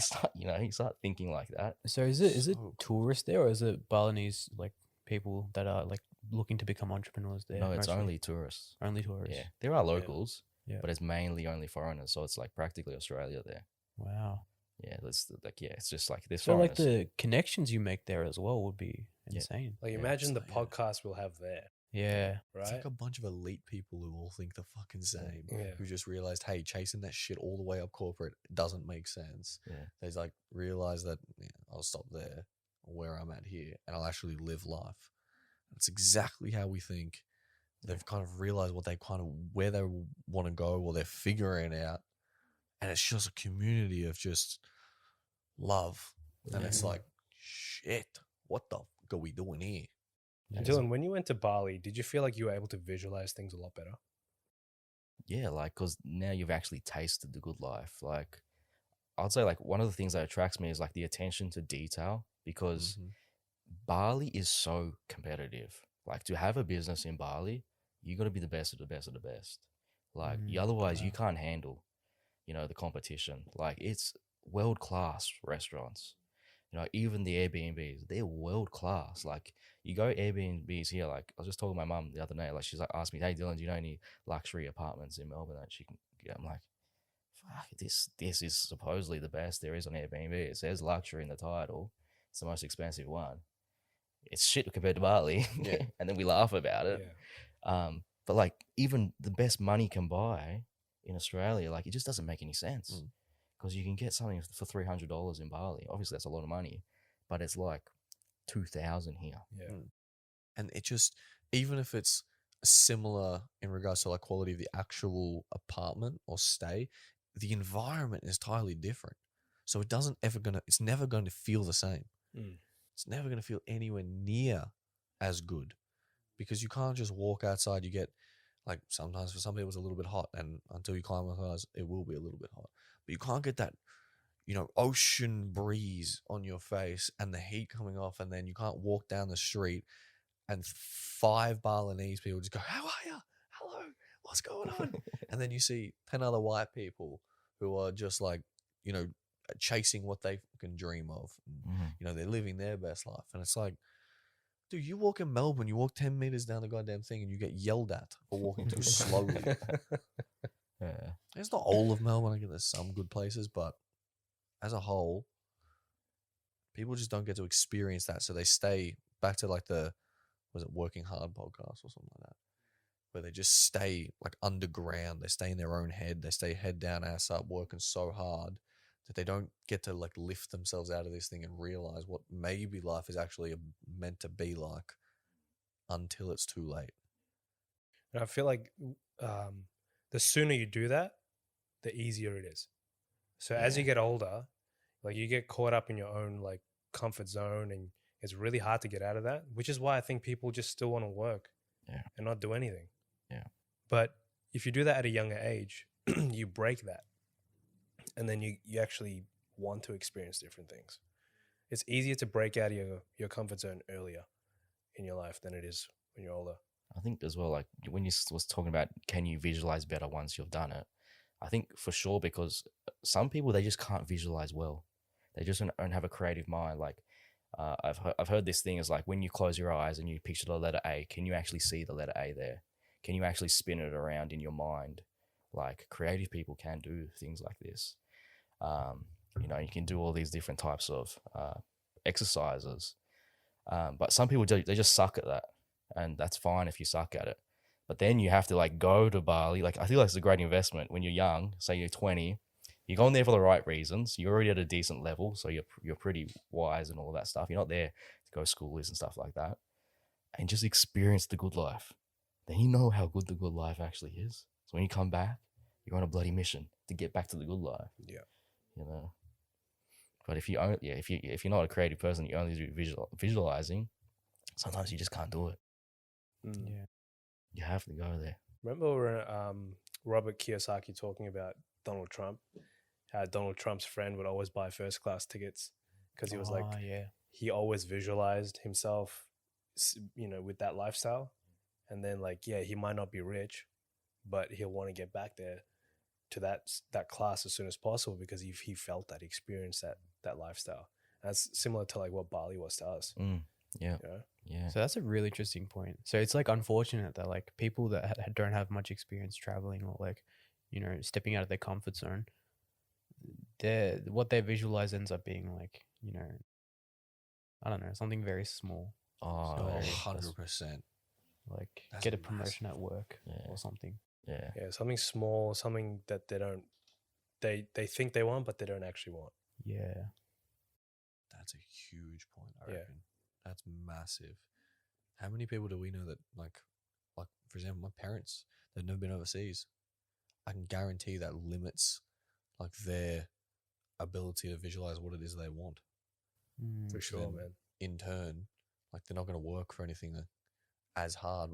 you start thinking like that. So is it So tourists there, or is it Balinese like people that are like looking to become entrepreneurs there? No, it's mostly? only tourists. Only tourists. Yeah, there are locals, Yeah. but it's mainly only foreigners. So it's like practically Australia there. Wow. Yeah, it's just like this. So like the connections you make there as well would be Yeah. insane. Like Yeah, imagine the it's like, podcast we'll have there, Yeah. It's right? like a bunch of elite people who all think the fucking same. Yeah. Who just realized, hey, chasing that shit all the way up corporate doesn't make sense. Yeah. They like realize that I'll stop there, where I'm at here, and I'll actually live life. That's exactly how we think. They've kind of realized where they want to go, or they're figuring it out, and it's just a community of just love. And it's Yeah. like, shit, what the fuck are we doing here? And Dylan, when you went to Bali, did you feel like you were able to visualize things a lot better? Yeah, like, because now you've actually tasted the good life. Like, I'd say, like, one of the things that attracts me is, like, the attention to detail, because Mhm. Bali is so competitive. Like, to have a business in Bali, you got to be the best of the best of the best. Like, otherwise, you can't handle, the competition. Like, it's world-class restaurants. Even the Airbnbs, they're world-class. Like, you go Airbnbs here, like, I was just talking to my mum the other day, like, she's like, asked me, hey, Dylan, do you know any luxury apartments in Melbourne that she can get? I'm like, fuck, this is supposedly the best there is on Airbnb. It says luxury in the title. It's the most expensive one. It's shit compared to Bali. Yeah. And then we laugh about it. Yeah. But, like, even the best money can buy in Australia, like, it just doesn't make any sense. Because you can get something for $300 in Bali. Obviously, that's a lot of money, but it's like $2,000 here. Yeah. And it just, even if it's similar in regards to like quality of the actual apartment or stay, the environment is entirely different. So it's never going to feel the same. Mm. It's never going to feel anywhere near as good, because you can't just walk outside. You get, like, sometimes for some people it's a little bit hot, and until you climatize, it will be a little bit hot. But you can't get that, ocean breeze on your face and the heat coming off, and then you can't walk down the street and 5 Balinese people just go, how are you? Hello, what's going on? And then you see 10 other white people who are just like, chasing what they can dream of. And, they're living their best life. And it's like, dude, you walk in Melbourne, you walk 10 meters down the goddamn thing and you get yelled at for walking too slowly. Yeah. It's not all of Melbourne. I guess there's some good places, but as a whole, people just don't get to experience that. So they stay back to like Working Hard podcast or something like that, where they just stay like underground. They stay in their own head. They stay head down, ass up, working so hard that they don't get to like lift themselves out of this thing and realize what maybe life is actually meant to be like until it's too late. And I feel like the sooner you do that, the easier it is. So as you get older, like, you get caught up in your own like comfort zone, and it's really hard to get out of that, which is why I think people just still want to work and not do anything. Yeah. But if you do that at a younger age, you break that. And then you actually want to experience different things. It's easier to break out of your comfort zone earlier in your life than it is when you're older. I think as well, like, when you was talking about can you visualize better once you've done it, I think for sure, because some people, they just can't visualize well. They just don't have a creative mind. Like, I've heard this thing is like, when you close your eyes and you picture the letter A, can you actually see the letter A there? Can you actually spin it around in your mind? Like, creative people can do things like this. You can do all these different types of exercises. But some people, they just suck at that. and that's fine if you suck at it. But then you have to like go to Bali. Like I feel like it's a great investment when you're young. Say you're 20, you're going there for the right reasons. You're already at a decent level, so you're pretty wise and all of that stuff. You're not there to go schoolies and stuff like that, and just experience the good life. Then you know how good the good life actually is. So when you come back, you're on a bloody mission to get back to the good life. Yeah. You know. But if you're not a creative person, you only do visualizing. Sometimes you just can't do it. Yeah. You have to go there. Remember Robert Kiyosaki talking about Donald Trump? How Donald Trump's friend would always buy first class tickets because he was like, yeah. he always visualized himself, with that lifestyle. And then like, yeah, he might not be rich, but he'll want to get back there to that class as soon as possible because he felt that, experienced that lifestyle. That's similar to like what Bali was to us. Yeah. You know? Yeah. So that's a really interesting point. So it's like unfortunate that like people that don't have much experience traveling or like, stepping out of their comfort zone, what they visualize ends up being like, I don't know, something very small. Oh, So very- 100%. Like That's get a massive. promotion at work Yeah. or something. Yeah. Yeah, something small, something that they think they want, but they don't actually want. Yeah. That's a huge point, I Yeah. reckon. That's massive. How many people do we know that, like for example, my parents, they've never been overseas. I can guarantee that limits, like, their ability to visualize what it is they want. Mm. For sure, then man. In turn, like, they're not going to work for anything as hard.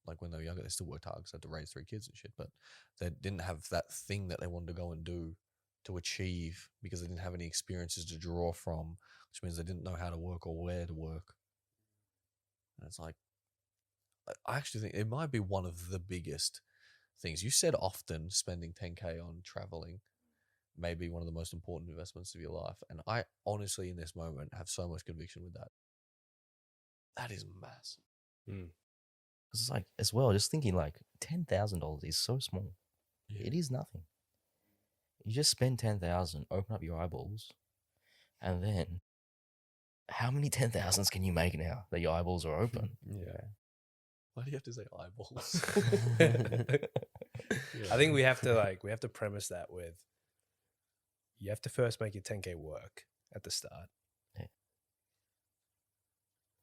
Like, when they were younger, they still worked hard because they had to raise 3 kids and shit. But they didn't have that thing that they wanted to go and do to achieve because they didn't have any experiences to draw from, which means they didn't know how to work or where to work. And it's like, I actually think it might be one of the biggest things. You said often spending 10K on traveling may be one of the most important investments of your life. And I honestly, in this moment, have so much conviction with that. That is massive. It's like, as well, just thinking like $10,000 is so small. Yeah. It is nothing. You just spend 10,000, open up your eyeballs, and then how many 10,000s can you make now that your eyeballs are open? Yeah. Why do you have to say eyeballs? I think we have to premise that with, you have to first make your 10K work at the start.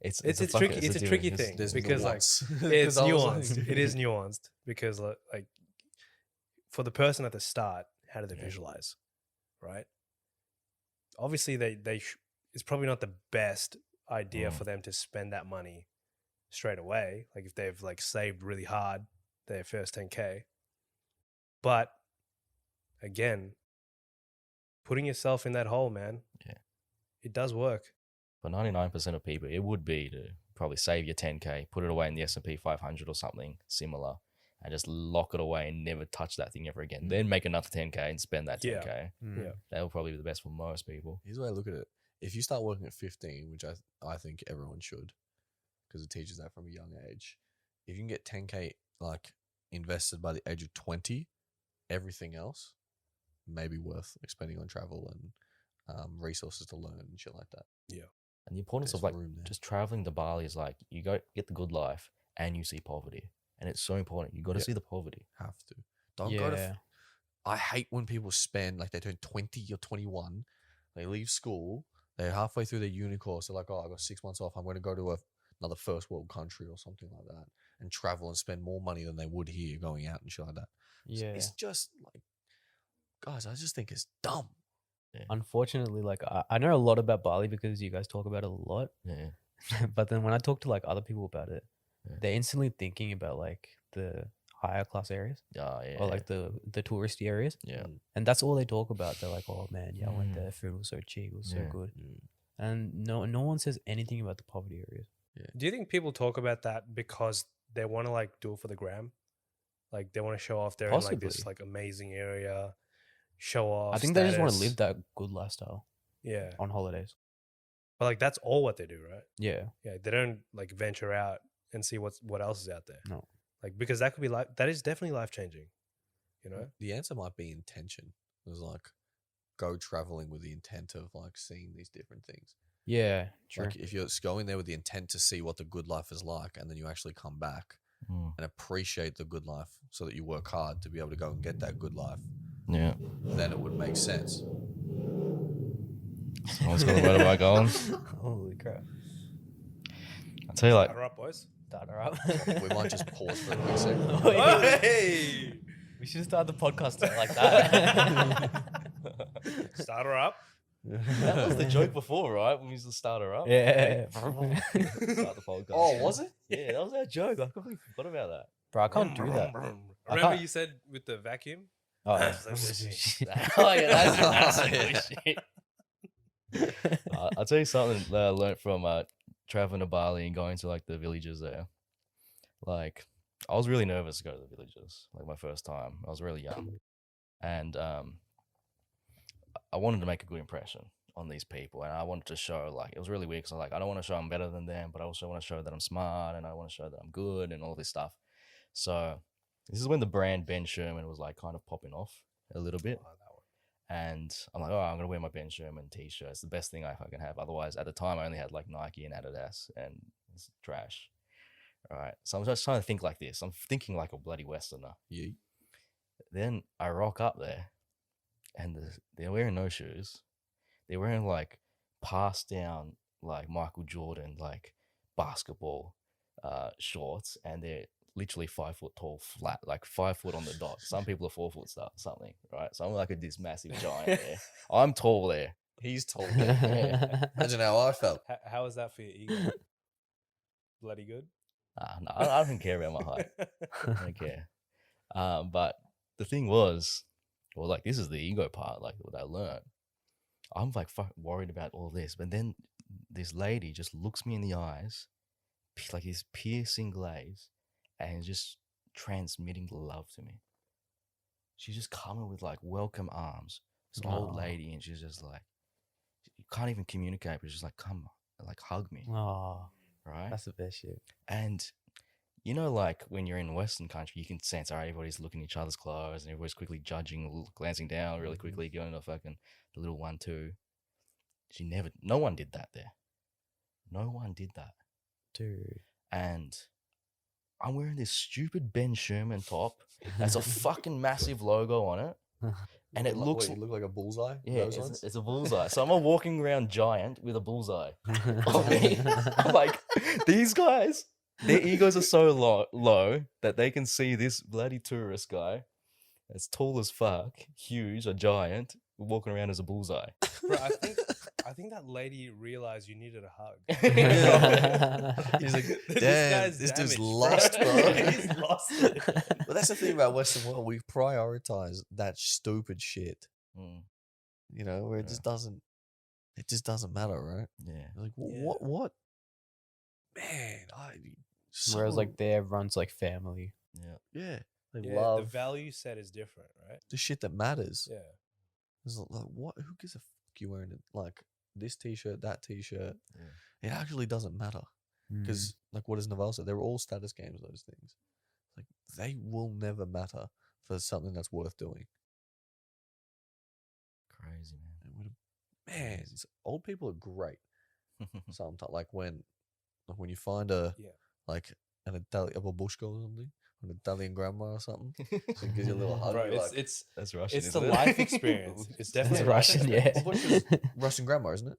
It's tricky. It's a tricky thing because like it's nuanced. It is nuanced because like for the person at the start, how do they visualize, right? Obviously, it's probably not the best idea for them to spend that money straight away. Like if they've like saved really hard their first 10K, but again, putting yourself in that hole, man, it does work. For 99% of people, it would be to probably save your 10K, put it away in the S&P 500 or something similar, and just lock it away and never touch that thing ever again. Then make another 10K and spend that 10K. Yeah. That will probably be the best for most people. Here's the way I look at it. If you start working at 15, which I think everyone should, because it teaches that from a young age, if you can get 10K like invested by the age of 20, everything else may be worth spending on travel and resources to learn and shit like that. Yeah. And the importance There's of like room there. just traveling to Bali is like you go get the good life and you see poverty. And it's so important. You got to see the poverty. Have to. Don't go to. I hate when people spend, like, they turn 20 or 21, they leave school, they're halfway through their uni course, they're like, oh, I got 6 months off, I'm going to go to another first world country or something like that and travel and spend more money than they would here going out and shit like that. Yeah. It's just like, guys, I just think it's dumb. Unfortunately, like I know a lot about Bali because you guys talk about it a lot. Yeah. But then when I talk to like other people about it, they're instantly thinking about like the higher class areas Oh, yeah. or like the touristy areas. Yeah. And that's all they talk about. They're like, oh man, yeah, I went there. Food was so cheap. It was so good. And no one says anything about the poverty areas. Do you think people talk about that because they want to like do it for the gram? Like they want to show off they're in like this Possibly. like amazing area, show off. I think they just want to status. live that good lifestyle Yeah. on holidays. But like that's all what they do, right? Yeah. Yeah. They don't like venture out and see what else is out there. No. Like because that could be that is definitely life changing. You know? The answer might be intention. It was like, go traveling with the intent of like seeing these different things. Yeah, true. Like if you're going there with the intent to see what the good life is like, and then you actually come back Mm. and appreciate the good life, so that you work hard to be able to go and get that good life, Yeah. then it would make sense. Someone's got a motorbike on. Holy crap. I'll tell you, like, Start her up, boys. Start her up. We might just pause for a quick second. Hey! We should start the podcast like that. Start her up. that was the joke before, right? When we used to start her up. Yeah. Start the podcast. Oh, was it? Yeah, that was our joke. I completely forgot about that. Bro, I can't do that. I Remember can't- you said with the vacuum? Oh, That's bullshit. Oh yeah, that's Yeah. bullshit. I'll tell you something that I learned from traveling to Bali and going to like the villages there. Like, I was really nervous to go to the villages. Like my first time, I was really young, and I wanted to make a good impression on these people, and I wanted to show like it was really weird. So like, I don't want to show I'm better than them, but I also want to show that I'm smart, and I want to show that I'm good, and all this stuff. So this is when the brand Ben Sherman was like kind of popping off a little bit. And I'm like, oh, I'm gonna wear my Ben Sherman t-shirt. It's the best thing I can have. Otherwise, at the time, I only had like Nike and Adidas, and it's trash. All right, so I'm just trying to think like this. I'm thinking like a bloody Westerner. Yeah. Then I rock up there, and they're wearing no shoes. They're wearing like passed down like Michael Jordan like basketball shorts, and they're literally 5 foot tall, flat, like 5 foot on the dot. Some people are 4 foot something, right? So I'm like this massive giant there. I'm tall there. He's told me. Yeah. Imagine how I felt. How is that for your ego? Bloody good. No, I don't care about my height. I don't care. But the thing was, well, like this is the ego part, like what I learned. I'm like worried about all this, but then this lady just looks me in the eyes, like this piercing glaze, and just transmitting love to me. She's just coming with like welcome arms. This old lady, and she's just like, you can't even communicate, but she's like, come, like hug me, Oh, right? that's the best shit. And you know, like when you're in Western country, you can sense, all right, everybody's looking at each other's clothes, and everybody's quickly judging, glancing down really quickly, going to fucking the little 1-2. No one did that there. No one did that. Dude. And I'm wearing this stupid Ben Sherman top. That's a fucking massive logo on it. And it looks... Wait, you look like a bullseye? Yeah, Those ones? it's a bullseye. So I'm a walking around giant with a bullseye on me. I'm like, these guys, their egos are so low that they can see this bloody tourist guy that's tall as fuck, huge, a giant, walking around as a bullseye. Bro, I think that lady realized you needed a hug. He's like, This damn, guy's this dude's damaged, lost, bro. bro. He's lost it. But that's the thing about Western world. We prioritize that stupid shit, Mm, you know, where it just doesn't matter, right? yeah. You're like, Yeah. what? Man, Whereas like there runs like family. Yeah. yeah, they Yeah, love the value set is different, right? the shit that matters. Yeah. It's like, what? Who gives a fuck you wearing it? Like this t-shirt, that t-shirt. Yeah. It actually doesn't matter because, like, what does Naval say? They're all status games. Those things, like, they will never matter for something that's worth doing. Crazy, man. It would've- Man, old people are great. Sometimes, like when you find Yeah. like an Italian, a babushka or something, an Italian grandma or something, so it gives you a little hug. Bro, you're like, it's That's Russian. it's the isn't it? life experience. It's definitely It's a life Russian, yeah. experience. babushka's Russian grandma, isn't it?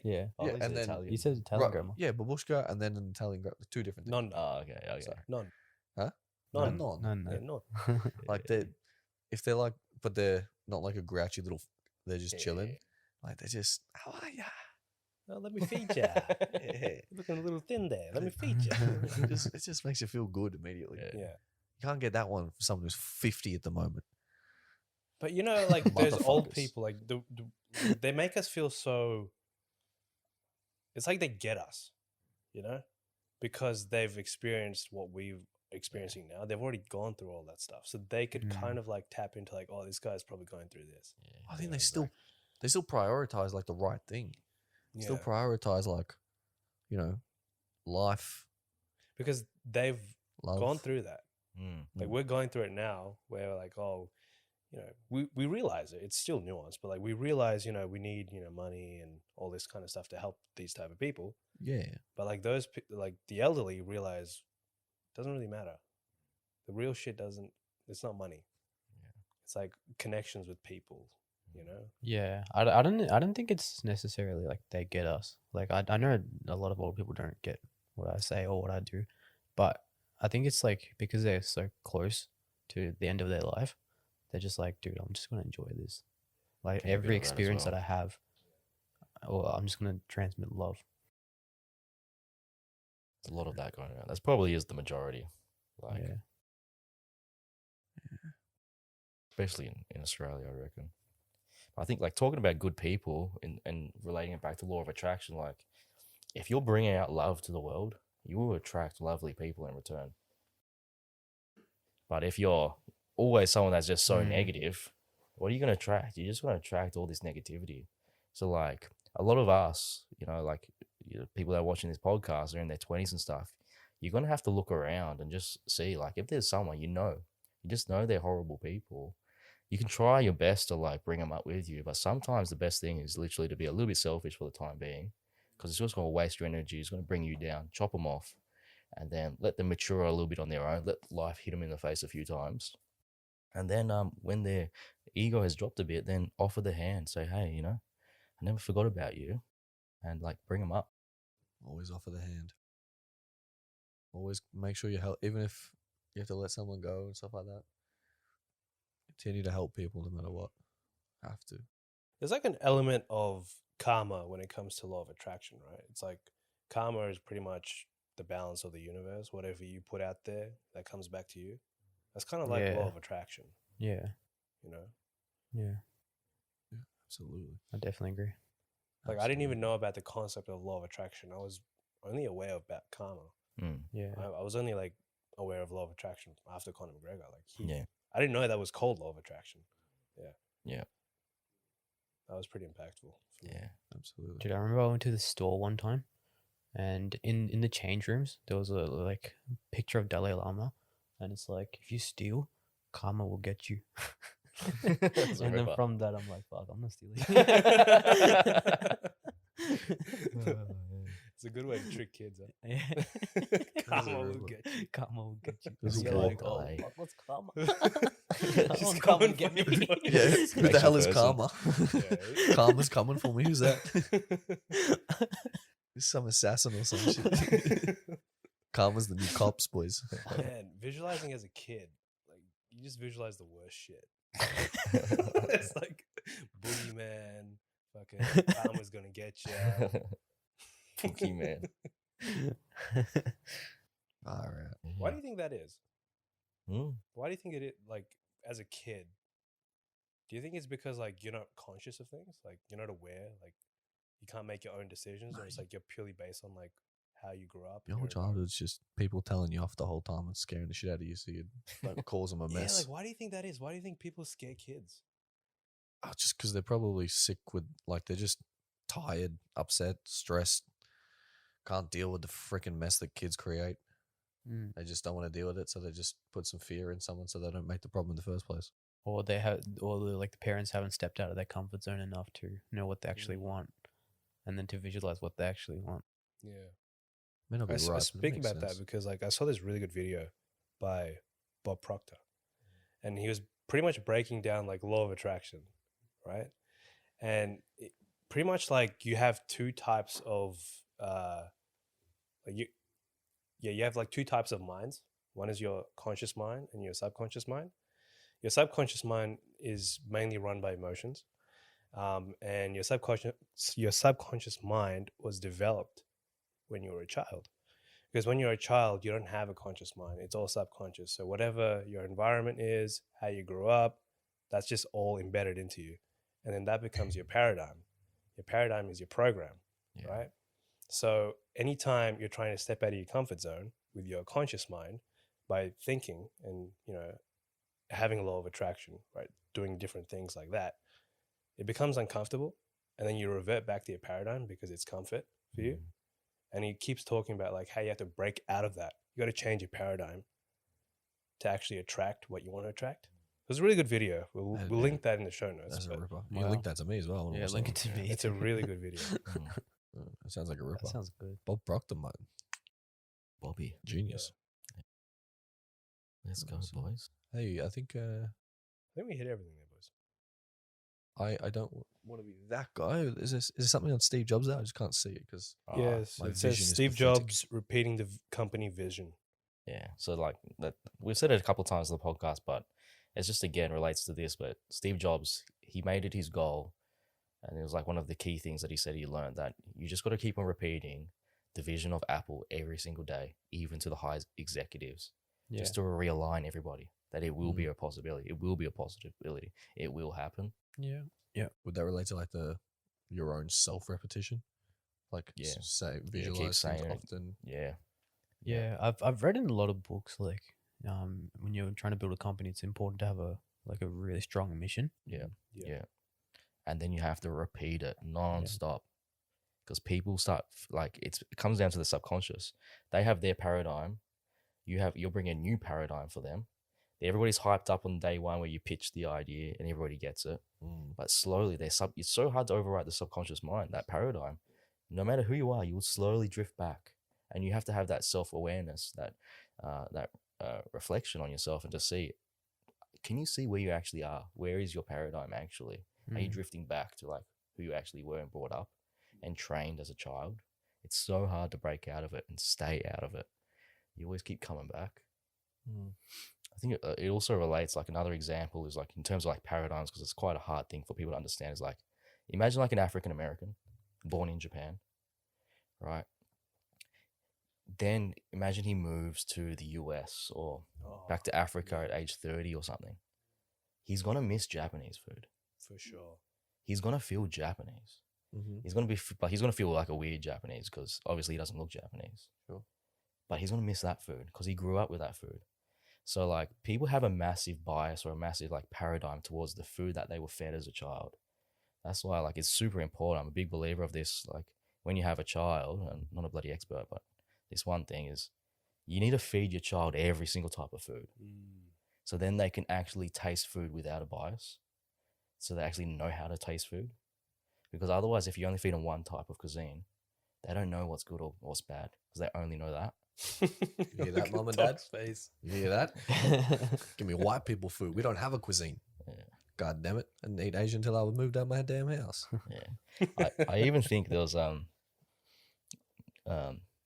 Yeah. Oh, Yeah, these and are then Italian. You said Italian grandma. Yeah, babushka and then an Italian grandma. Two different things. Non. Oh, okay. Okay. Sorry. Non. Huh? Non. Non. No. Yeah, non. Like if they're like, but they're not like a grouchy little. They're just chilling. Like they're just, how are ya? Oh, let me feed you. Yeah. You're looking a little thin there. Let me feed you. it just makes you feel good immediately. Yeah. Yeah. You can't get that one for someone who's 50 at the moment. But you know, like those old Motherfuckers. people, like they make us feel so. It's like they get us, you know, because they've experienced what we're experiencing now. They've already gone through all that stuff, so they could kind of like tap into like, oh, this guy's probably going through this. Yeah. I think they still prioritize like the right thing. Still Yeah. prioritize like, you know, life, Because they've love. gone through that. Mm. Like we're going through it now, where we're like, oh, you know, we realize it. It's still nuanced, but like we realize, you know, we need, you know, money and all this kind of stuff to help these type of people. Yeah. But like those, like the elderly realize it doesn't really matter. The real shit doesn't. It's not money. It's like connections with people. You know. Yeah, I don't think it's necessarily like they get us. Like I know a lot of old people don't get what I say or what I do, but I think it's like because they're so close to the end of their life, they're just like, dude, I'm just gonna enjoy this. Like Can be a bit every of that as experience that well. I have, or I'm just gonna transmit love. There's a lot of that going on. That's probably is the majority. Like, Yeah, especially in Australia, I reckon. I think like talking about good people and relating it back to law of attraction, like if you're bringing out love to the world, you will attract lovely people in return. But if you're always someone that's just so Mm. negative, what are you going to attract? You're just going to attract all this negativity. So like a lot of us, you know, like people that are watching this podcast are in their 20s and stuff. You're going to have to look around and just see like if there's someone you just know they're horrible people. You can try your best to like bring them up with you, but sometimes the best thing is literally to be a little bit selfish for the time being, because it's just going to waste your energy. It's going to bring you down. Chop them off, and then let them mature a little bit on their own. Let life hit them in the face a few times, and then when their ego has dropped a bit, then offer the hand. Say, hey, you know, I never forgot about you, and like bring them up. Always offer the hand. Always make sure you help, even if you have to let someone go and stuff like that. Continue to help people no matter what. Have to. There's like an element of karma when it comes to law of attraction, right? It's like karma is pretty much the balance of the universe. Whatever you put out there, that comes back to you. That's kind of like law Yeah. of attraction, yeah, you know? yeah. Yeah, absolutely. I definitely agree. Like I didn't even know about the concept of law of attraction. I was only aware about karma. Mm. Yeah, I was only like aware of law of attraction after Conor McGregor. Like Yeah, I didn't know that was called law of attraction. yeah, That was pretty impactful for me. yeah. Absolutely. dude. I remember I went to the store one time, and in the change rooms there was a like picture of Dalai Lama, and it's like if you steal, karma will get you. That's a And then ripper. from that, I'm like, fuck, I'm not stealing. It's a good way to trick kids. Huh? Yeah. Karma will get you. Karma will get you. Just You're walk like, oh, away. fuck, what's karma? I She's want karma to coming get for me. you. Yeah, who the Extra hell is person. Karma? Yeah. Karma's coming for me. Who's that? Some assassin or some shit. Karma's the new cops, boys. Man, visualizing as a kid, like you just visualize the worst shit. It's like boogeyman, fucking karma's gonna get you. Funky man. All right. Why do you think that is? Mm. Why do you think it is, like as a kid? Do you think it's because like you're not conscious of things, like you're not aware, like you can't make your own decisions, or it's like you're purely based on like how you grew up? Your whole childhood's just people telling you off the whole time and scaring the shit out of you, so you don't cause them a Yeah, mess. like why do you think that is? Why do you think people scare kids? Oh, just because they're probably sick with, like, they're just tired, upset, stressed, can't deal with the freaking mess that kids create. Mm. They just don't want to deal with it, so they just put some fear in someone so they don't make the problem in the first place. Or they have, or like the parents haven't stepped out of their comfort zone enough to know what they actually want, and then to visualize what they actually want. Yeah. May not be I right, but it speak makes about sense. that because like I saw this really good video by Bob Proctor, and he was pretty much breaking down like law of attraction, right? And pretty much like you have two types of you have like two types of minds. One is your conscious mind and your subconscious mind. Your subconscious mind is mainly run by emotions, and your subconscious mind was developed when you were a child. Because when you're a child, you don't have a conscious mind. It's all subconscious. So whatever your environment is, how you grew up, that's just all embedded into you. And then that becomes your paradigm. Your paradigm is your program, Yeah. right? So anytime you're trying to step out of your comfort zone with your conscious mind by thinking and, you know, having a law of attraction, right? Doing different things like that, it becomes uncomfortable. And then you revert back to your paradigm because it's comfort for you. And he keeps talking about like how you have to break out of that. You got to change your paradigm to actually attract what you want to attract. was a really good video. We'll And- we'll link that in the show notes. That's a but ripper. You Wow. link that to me as well. I wanna Yeah, watch link that it to one. me. it's a really good video. Mm, It sounds like a ripper. That sounds good. Bob Proctor, mate. Bobby, Genius. let's go, Awesome. boys. Hey, I think I think we hit everything there, boys. I don't want to be that guy. Is there something on Steve Jobs there? I just can't see it because Yes, my it says vision is Steve pathetic. Jobs repeating the company vision. Yeah. So like that, we've said it a couple of times in the podcast, but it's just again relates to this. But Steve Jobs, he made it his goal, and it was like one of the key things that he said he learned, that you just got to keep on repeating the vision of Apple every single day, even to the highest executives, Yeah. just to realign everybody that it will be a possibility. It will be a possibility. It will happen. Yeah. Would that relate to like your own self repetition? Like Yeah. say keep visualize things saying it. often. Yeah. Yeah, I've read in a lot of books like when you're trying to build a company, it's important to have a really strong mission. Yeah. Yeah. Yeah. And then you have to repeat it non-stop, because people start like it comes down to the subconscious. They have their paradigm. You'll bring a new paradigm for them. Everybody's hyped up on day one where you pitch the idea and everybody gets it. But slowly it's so hard to override the subconscious mind, that paradigm. No matter who you are, you will slowly drift back, and you have to have that self-awareness, that reflection on yourself, and to see, can you see where you actually are? Where is your paradigm actually? Are you drifting back to like who you actually were and brought up and trained as a child? It's so hard to break out of it and stay out of it. You always keep coming back. I think it also relates, like another example is like in terms of like paradigms, because it's quite a hard thing for people to understand, is like, imagine like an African American born in Japan, right? Then imagine he moves to the US or back to Africa at age 30 or something. He's going to miss Japanese food. For sure. He's going to feel Japanese. He's going to feel like a weird Japanese, because obviously he doesn't look Japanese. Sure. But he's going to miss that food because he grew up with that food. So like people have a massive bias or a massive like paradigm towards the food that they were fed as a child. That's why like it's super important. I'm a big believer of this. Like when you have a child, and I'm not a bloody expert, but this one thing is you need to feed your child every single type of food. So then they can actually taste food without a bias. So they actually know how to taste food. Because otherwise, if you only feed them one type of cuisine, they don't know what's good or what's bad, because they only know that. You hear that, mum and dad? Face. You hear that? Give me white people food. We don't have a cuisine. Yeah. God damn it! I didn't eat Asian until I was moved out of my damn house. Yeah. I even think there was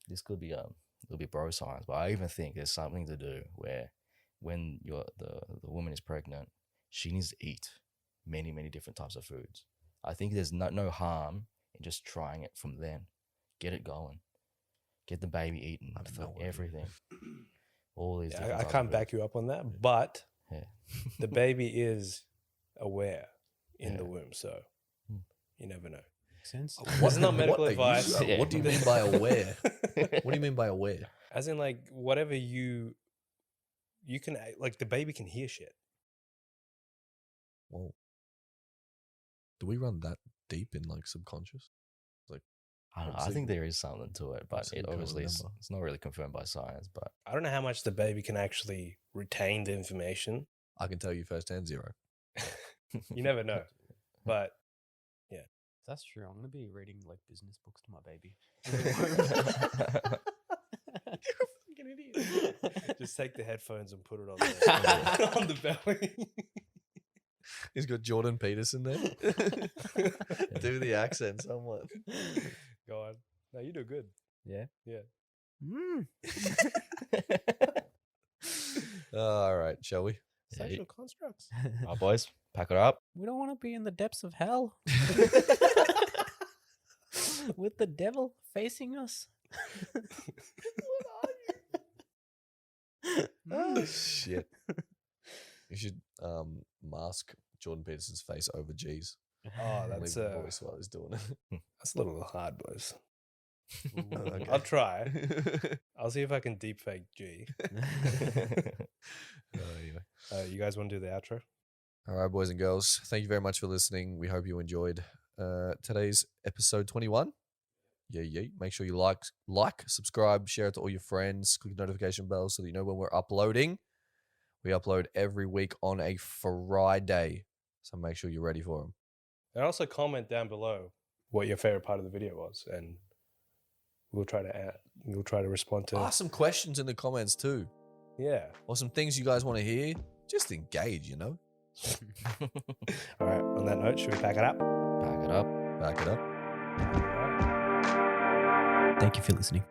this could be a little bit bro science, but I even think there's something to do where when the woman is pregnant, she needs to eat many, many different types of foods. I think there's no harm in just trying it from then. Get it going. Get the baby eating I have no idea. everything. All these different I types of can't food. back you up on that, but Yeah. the baby is aware in the Yeah. womb, so Hmm. you never know. Makes sense. This is not medical What are you- advice. Yeah. What do you mean by aware? What do you mean by aware? As in, like, whatever you can, like, the baby can hear shit. Well, do we run that deep in like subconscious? I don't know. I Obviously- think there is something to it, but obviously it we can't obviously remember. it's not really confirmed by science. But I don't know how much the baby can actually retain the information. I can tell you firsthand, 0. You never know. But That's true. I'm gonna be reading like business books to my baby. fucking idiot. Just take the headphones and put it on the, on the belly. He's got Jordan Peterson there. Do the accent somewhat. Go on. No, you do good. Yeah. Yeah. Mm. All right, shall we? Yeah, Social constructs. All right, boys, pack it up. We don't want to be in the depths of hell with the devil facing us. Oh, shit. You should mask Jordan Peterson's face over G's. Oh, and that's leave the voice while he's doing it. that's a little hard, boys. Okay. I'll try. I'll see if I can deep fake G. Anyway. You guys want to do the outro? All right, boys and girls. Thank you very much for listening. We hope you enjoyed today's episode 21. Yeah. Make sure you like, subscribe, share it to all your friends, click the notification bell so that you know when we're uploading. We upload every week on a Friday. So make sure you're ready for them. And also comment down below what your favorite part of the video was, and we'll try to respond to. Ask some questions in the comments too. Yeah. Or some things you guys want to hear. Just engage, you know? All right. On that note, should we pack it up? Pack it up. Back it up. All right. Thank you for listening.